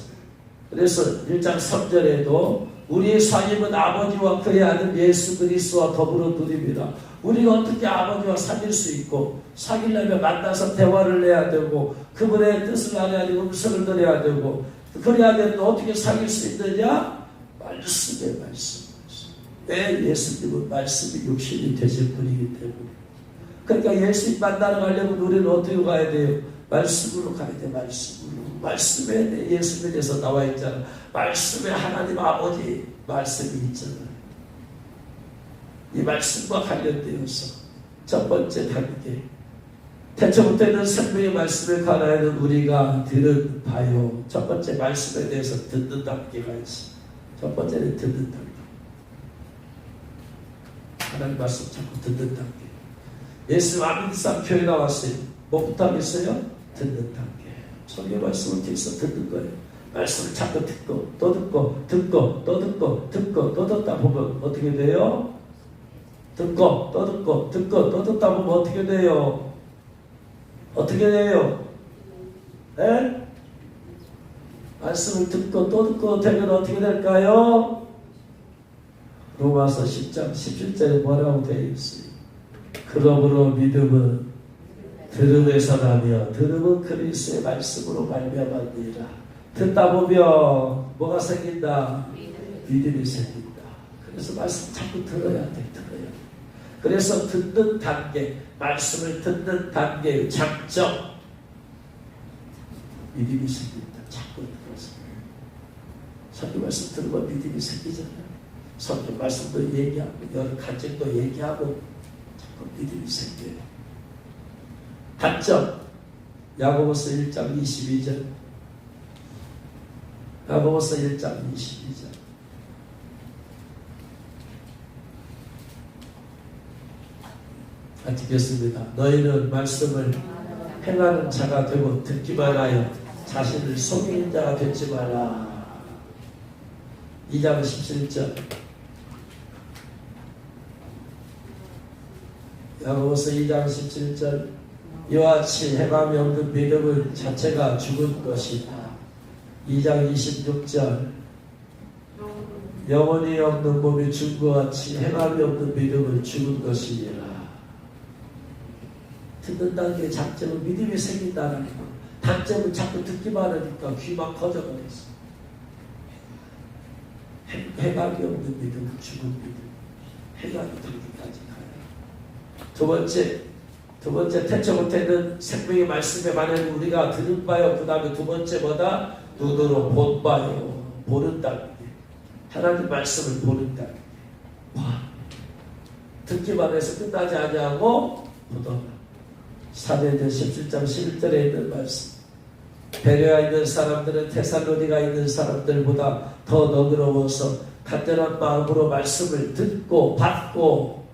그래서 1장 3절에도 우리의 사귐은 아버지와 그의 아들 예수 그리스도와 더불어 누립니다. 우리가 어떻게 아버지와 사귈 수 있고, 사귀려면 만나서 대화를 해야 되고, 그분의 뜻을 알아야 되고, 음성을 들어야 되고, 그래야 되는데 어떻게 사귈 수 있느냐? 말씀의 말씀. 왜? 예수님은 말씀이 육신이 되실 분이기 때문에. 그러니까 예수님 만나러 가려면 우리는 어떻게 가야 돼요? 말씀으로 가야 돼. 말씀으로. 말씀에 예수님에 대해서 나와 있잖아. 말씀에 하나님 아버지 말씀이 있잖아요. 이 말씀과 관련되어서 첫 번째 단계, 태초부터는 생명의 말씀을 가라에는 우리가 들은 바요. 첫 번째 말씀에 대해서 듣는 단계가 있어. 첫 번째는 듣는 단계. 하나님 말씀 자꾸 듣는 단계. 예수 아민상 교회 나왔어요. 뭐부터 하겠어요? 듣는 단계. 성경 말씀을 계속 듣는 거예요. 말씀을 자꾸 듣고 또 듣고 듣고 또 듣고 듣고 또 듣다 보면 어떻게 돼요? 듣고 또 듣고 듣고 또 듣다 보면 어떻게 돼요? 어떻게 돼요? 에? 말씀을 듣고 또 듣고 되면 어떻게 될까요? 로마서 10장 17절에 뭐라고 되어 있어요? 그러므로 믿음은 들음에서 나며 들음은 그리스도의 말씀으로 말미암았느니라. 듣다 보면 뭐가 생긴다? 믿음이 생긴다. 그래서 말씀 자꾸 들어야 돼. 들어야 돼. 그래서 듣는 단계, 말씀을 듣는 단계의 장점, 믿음이 생긴다. 자꾸 들어서 성경 말씀 들으면 믿음이 생기잖아요. 성경 말씀도 얘기하고 여러 간증도 얘기하고 자꾸 믿음이 생겨요. 단점, 야고보서 1장 22절. 야고보서 1장 22절. 읽겠습니다. 너희는 말씀을 행하는 자가 되고 듣기만 하여 자신을 속이는 자가 되지 마라. 2장 17절. 야고보서 2장 17절. 이와 같이 행함이 없는 믿음은 자체가 죽은 것이다. 2장 26절. 영혼이 없는 몸이 죽은 것 같이 행함이 없는 믿음은 죽은 것이니라. 듣는다는 게 장점은 믿음이 생긴다는 거. 단점은 자꾸 듣기만 하니까 귀만 커져버렸어. 행함이 없는 믿음은 죽은 믿음. 행함이 되기까지 가요. 두 번째 태초부터는 생명의 말씀에 관한 우리가 들은 바요. 그 다음에 두 번째 뭐다? 눈으로 본 바요. 보는다는 게. 하나님 말씀을 보는다는 게. 와. 듣기만 해서 끝나지 아니하고 보더라. 사도행전 17장 11절에 있는 말씀. 베레아 있는 사람들은 데살로니가 있는 사람들보다 더 너그러워서 간절한 마음으로 말씀을 듣고 받고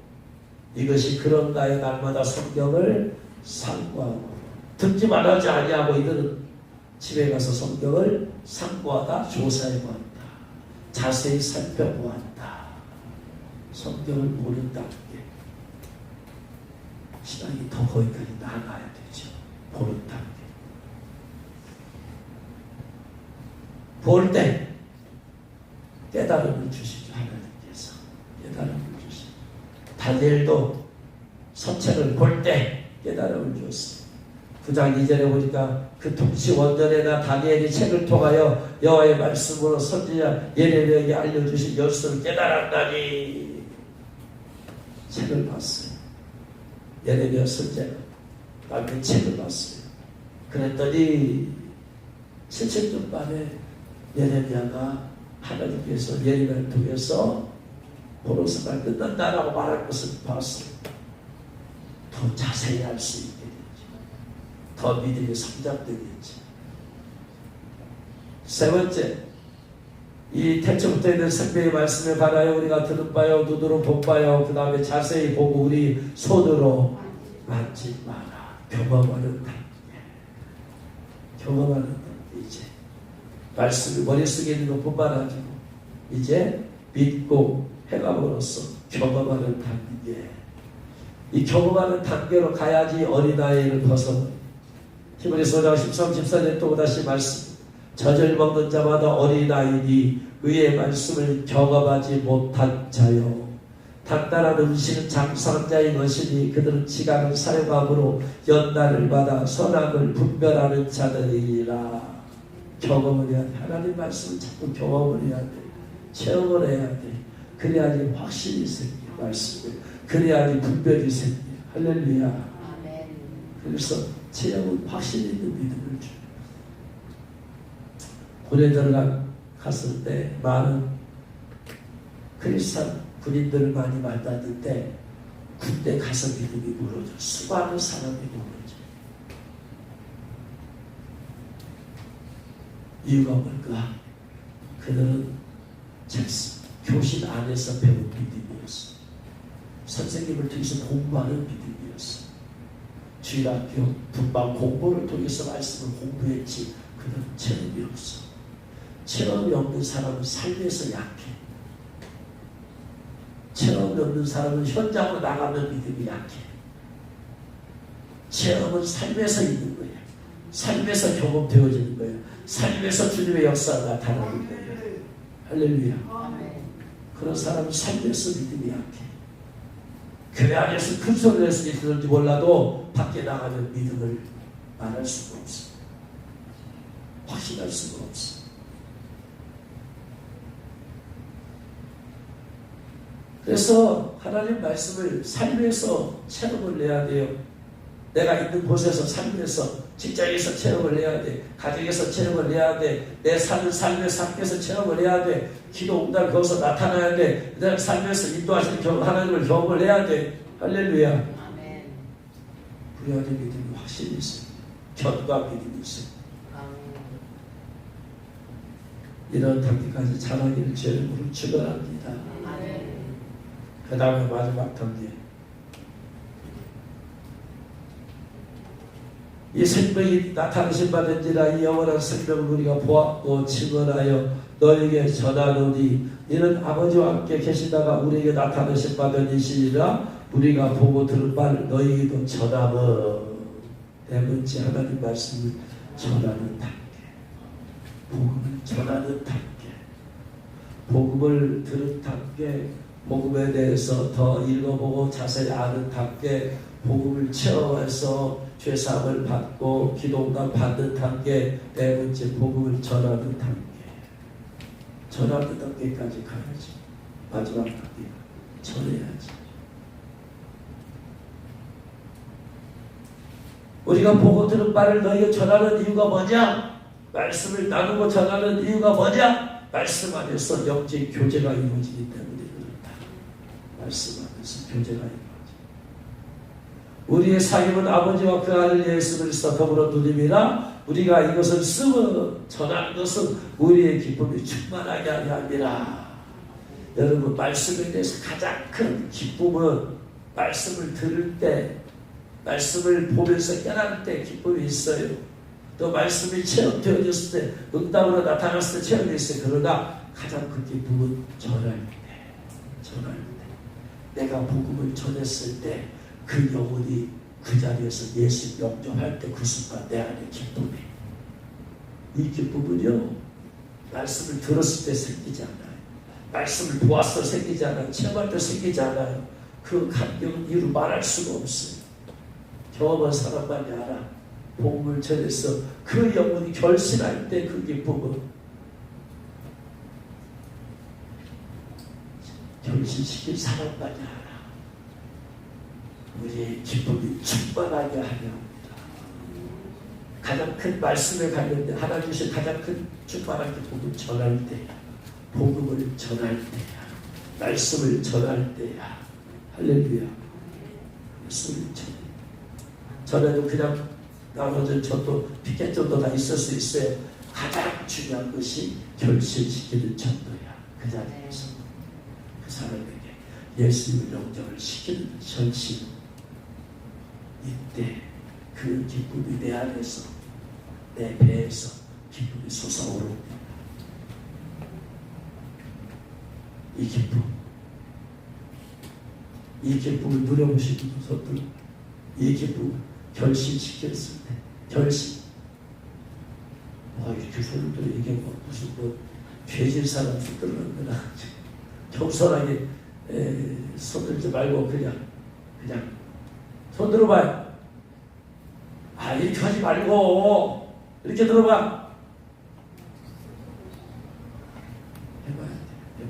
이것이 그런가에 날마다 성경을 상고하고 듣기만 하지 아니하고 이들은 집에 가서 성경을 상고하다 조사해보았다. 자세히 살펴보았다. 성경을 모른다는 게 신앙이 더 거기까지 나아가야 되죠. 모른다는 게. 볼 때 깨달음을 주시죠. 하나님께서 깨달음을 주시죠. 다니엘도 서책을 볼 때 깨달음을 주었어요. 9장 2절에 보니까 그 통치 원전에나 다니엘이 책을 통하여 여호와의 말씀으로 선지자 예레미야에게 알려주신 열쇠를 깨달았다니. 책을 봤어요. 예레미야 선지자가 나중에 책을 봤어요. 그랬더니 7년 만에 예레미야가 하나님께서 예레미야를 통해서 보로스가 끝난다라고 말할 것을 봤어요. 더 자세히 알 수 있게 되죠. 더 믿음이 성장되겠죠. 세 번째, 이 태초부터 있는 생명의 말씀을 받아요. 우리가 들은 바요, 눈으로 본 바요, 그 다음에 자세히 보고 우리 손으로 만지 마라. 경험하는 단계. 경험하는 단계. 이제 말씀이 머릿속에 있는 것뿐만 아니고 이제 믿고 해감으로써 경험하는 단계. 이 경험하는 단계로 가야지 어린아이를 벗어나. 히브리서 5장 13, 14절 또 다시 말씀. 젖을 먹는 자마다 어린아이니 의의 말씀을 경험하지 못한 자요. 단단한 음식은 장수한 자의 것이니 그들은 지각을 사용함으로 연단을 받아 선악을 분별하는 자들이라. 경험을 해야 돼. 하나님 말씀을 자꾸 경험을 해야 돼. 체험을 해야 돼. 그래야지 확신이 생겨. 말씀을. 그래야지 분별이 생겨. 할렐루야. 아멘. 그래서 체험은 확신 있는 믿음을 줘. 군에 갔을 때 많은 크리스찬 군인들을 많이 만났는데 군대 가서 믿음이 무너져. 수많은 사람이 무너져. 이유가 뭘까? 그들은 교실 안에서 배운 믿음이었어. 선생님을 통해서 공부하는 믿음이었어. 주일학교 분방 공부를 통해서 말씀을 공부했지. 그들은 체험이 없어. 체험이 없는 사람은 삶에서 약해. 체험이 없는 사람은 현장으로 나가면 믿음이 약해. 체험은 삶에서 있는 거야. 삶에서 경험되어지는 거야. 삶에서 주님의 역사가 나타나는 거야. 할렐루야. 그런 사람은 삶에서 믿음이 약해. 교회 안에서 큰 소리를 해서 있는지 몰라도 밖에 나가면 믿음을 말할 수가 없어. 확신할 수가 없어. 그래서 하나님 말씀을 삶에서 체험을 해야 돼요. 내가 있는 곳에서 삶에서, 직장에서 체험을 해야 돼. 가정에서 체험을 해야 돼. 내 사는 삶에서 학교에서 체험을 해야 돼. 기도 응답이 거기서 나타나야 돼. 내 삶에서 인도하시는 하나님을 경험을 해야 돼. 할렐루야. 아멘. 그래야지 믿음이 확실히 있어요. 견과 믿음이 있어요. 이런 단계까지 자라기를 주님으로 축원합니다. 그 다음에 마지막 단계. 이 생명이 나타나신 바된지라 이 영원한 생명을 우리가 보았고 증언하여 너에게 전하노니 이는 아버지와 함께 계시다가 우리에게 나타나신 바된 이시니라. 우리가 보고 들은 바를 너에게도 전하며. 네 번째, 하나님 말씀을 전하는 단계. 복음을 전하는 단계. 복음을 들은 단계. 복음에 대해서 더 읽어보고 자세히 아는 단계. 복음을 체험해서 죄사함을 받고 기도응답 받는 단계. 네 번째, 복음을 전하는 단계. 전하는 단계까지 가야지. 마지막 단계 전해야지. 우리가 보고 들은 바를 너희에게 전하는 이유가 뭐냐? 말씀을 나누고 전하는 이유가 뭐냐? 말씀 안에서 영적 교제가 이루어지기 때문에 그렇다. 말씀 안에서 교제가 이루어져. 우리의 사귐은 아버지와 그 아들 예수 그리스도 더불어 누님이라. 우리가 이것을 쓰고 전하는 것은 우리의 기쁨이 충만하게 하려 함이라. 여러분, 말씀에 대해서 가장 큰 기쁨은 말씀을 들을 때, 말씀을 보면서 깨달을 때 기쁨이 있어요. 또 말씀이 체험되어졌을 때, 응답으로 나타났을 때 체험이 있어요. 그러나 가장 큰 기쁨은 전할 때, 내가 복음을 전했을 때 그 영혼이 그 자리에서 예수 영접할 때 그 순간 내 안에 기쁨이. 이 기쁨은요, 말씀을 들었을 때 생기지 않아요. 말씀을 보았을 때 생기지 않아요. 체험할 때 생기지 않아요. 그 감격은 이루 말할 수가 없어요. 경험한 사람만이 알아. 복음을 전해서 그 영혼이 결신할 때 그 기쁨은, 결신시킨 사람만이 알아. 우리의 기쁨이 충만하게 하려 합니다. 가장 큰 말씀에 관련된 하나님 주신 가장 큰 충만한 기쁨을 전할 때야. 복음을 전할 때야. 말씀을 전할 때야. 할렐루야. 말씀을 전해도 그냥 나머지는 저도 피켓 정도 다 있을 수 있어요. 가장 중요한 것이 결실시키는 전도야. 그 자리에서 그 사람에게 예수님을 영접을 시키는 현실, 이때 그 기쁨이 내 안에서, 내 배에서 기쁨이 솟아오릅니다. 이 기쁨을 누려보시는 분들, 이 기쁨을 결실시켰을 때, 결실. 이렇게 소리들 이게 무슨 죄질 사람 들는 거나 겸손하게 손 들지 말고 그냥 손 들어봐요. 이렇게 하지 말고 이렇게 들어봐. 해봐야 돼.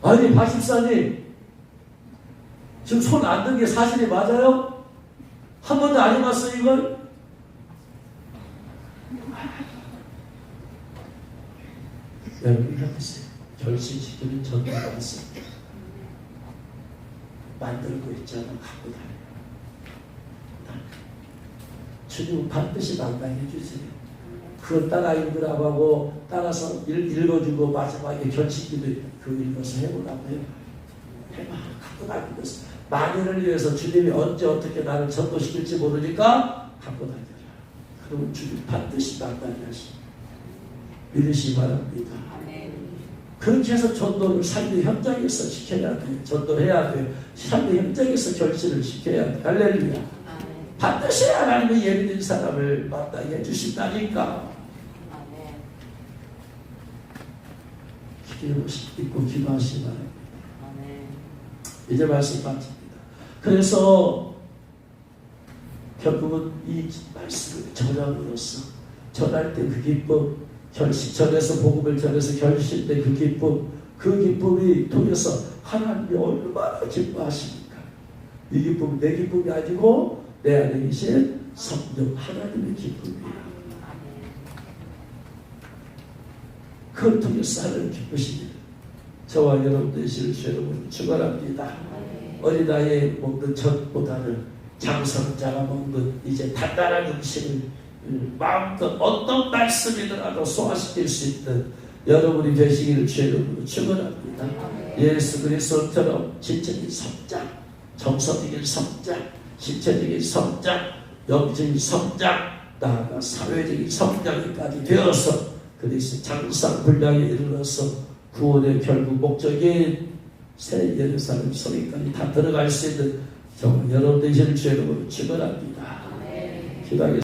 아니 박집사님 지금 손 안 든 게 사실이 맞아요? 한 번도 안 해봤어 이걸? 여러분 이렇게 결실시키는 전도가 있습니다. 만들고 있잖아. 갖고 다녀요. 주님 반드시 담당해 주세요. 그걸 따라 읽으라고 따라서 읽어주고 마지막에 결실기도 그 읽어서 해보라고 해봐. 갖고 다니는 것을 만일을 위해서 주님이 언제 어떻게 나를 전도시킬지 모르니까 갖고 다녀라. 그러면 주님 반드시 담당하시 믿으시기 바랍니다. 그렇게 해서 전도를 삶의 현장에서 시켜야 돼요. 전도해야 돼요. 삶의 현장에서 결실을 시켜야 돼요. 할렐루야. 반드시 하나님의 예비된 사람을 마땅히 해주신다니까. 믿고 기도하시기 바랍니다. 이제 말씀 마칩니다. 그래서 결국은 이 말씀을 전함으로써 전할 때 그 기쁨, 전해서 복음을 전해서 결실 때 그 기쁨, 그 기쁨이 통해서 하나님이 얼마나 기뻐하십니까? 이 기쁨이 내 기쁨이 아니고 내 안에 계신 성령 하나님의 기쁨이에요. 그걸 통해서 하나님 기쁘십니다. 저와 여러분 되시를 주여러분 축원합니다. 어린아이에 먹는 젖보다는 장성자가 먹는 이제 단단한 음식을 마음껏 어떤 말씀이더라도 소화시킬 수 있는 여러분이 되시기를 주여러분 축원합니다. 예수 그리스도처럼 진짜적인 성장, 정서적인 성장, 신체적인 성장, 영적인 성장, 나아가 사회적인 성장까지 되어서 그리스도 장상분량에 이르러서 구원의 결국 목적인 새 예루살렘 성에까지 다 들어갈 수 있는 정말 여러분 되시는 주여러분 축원합니다. 기도하겠습니다.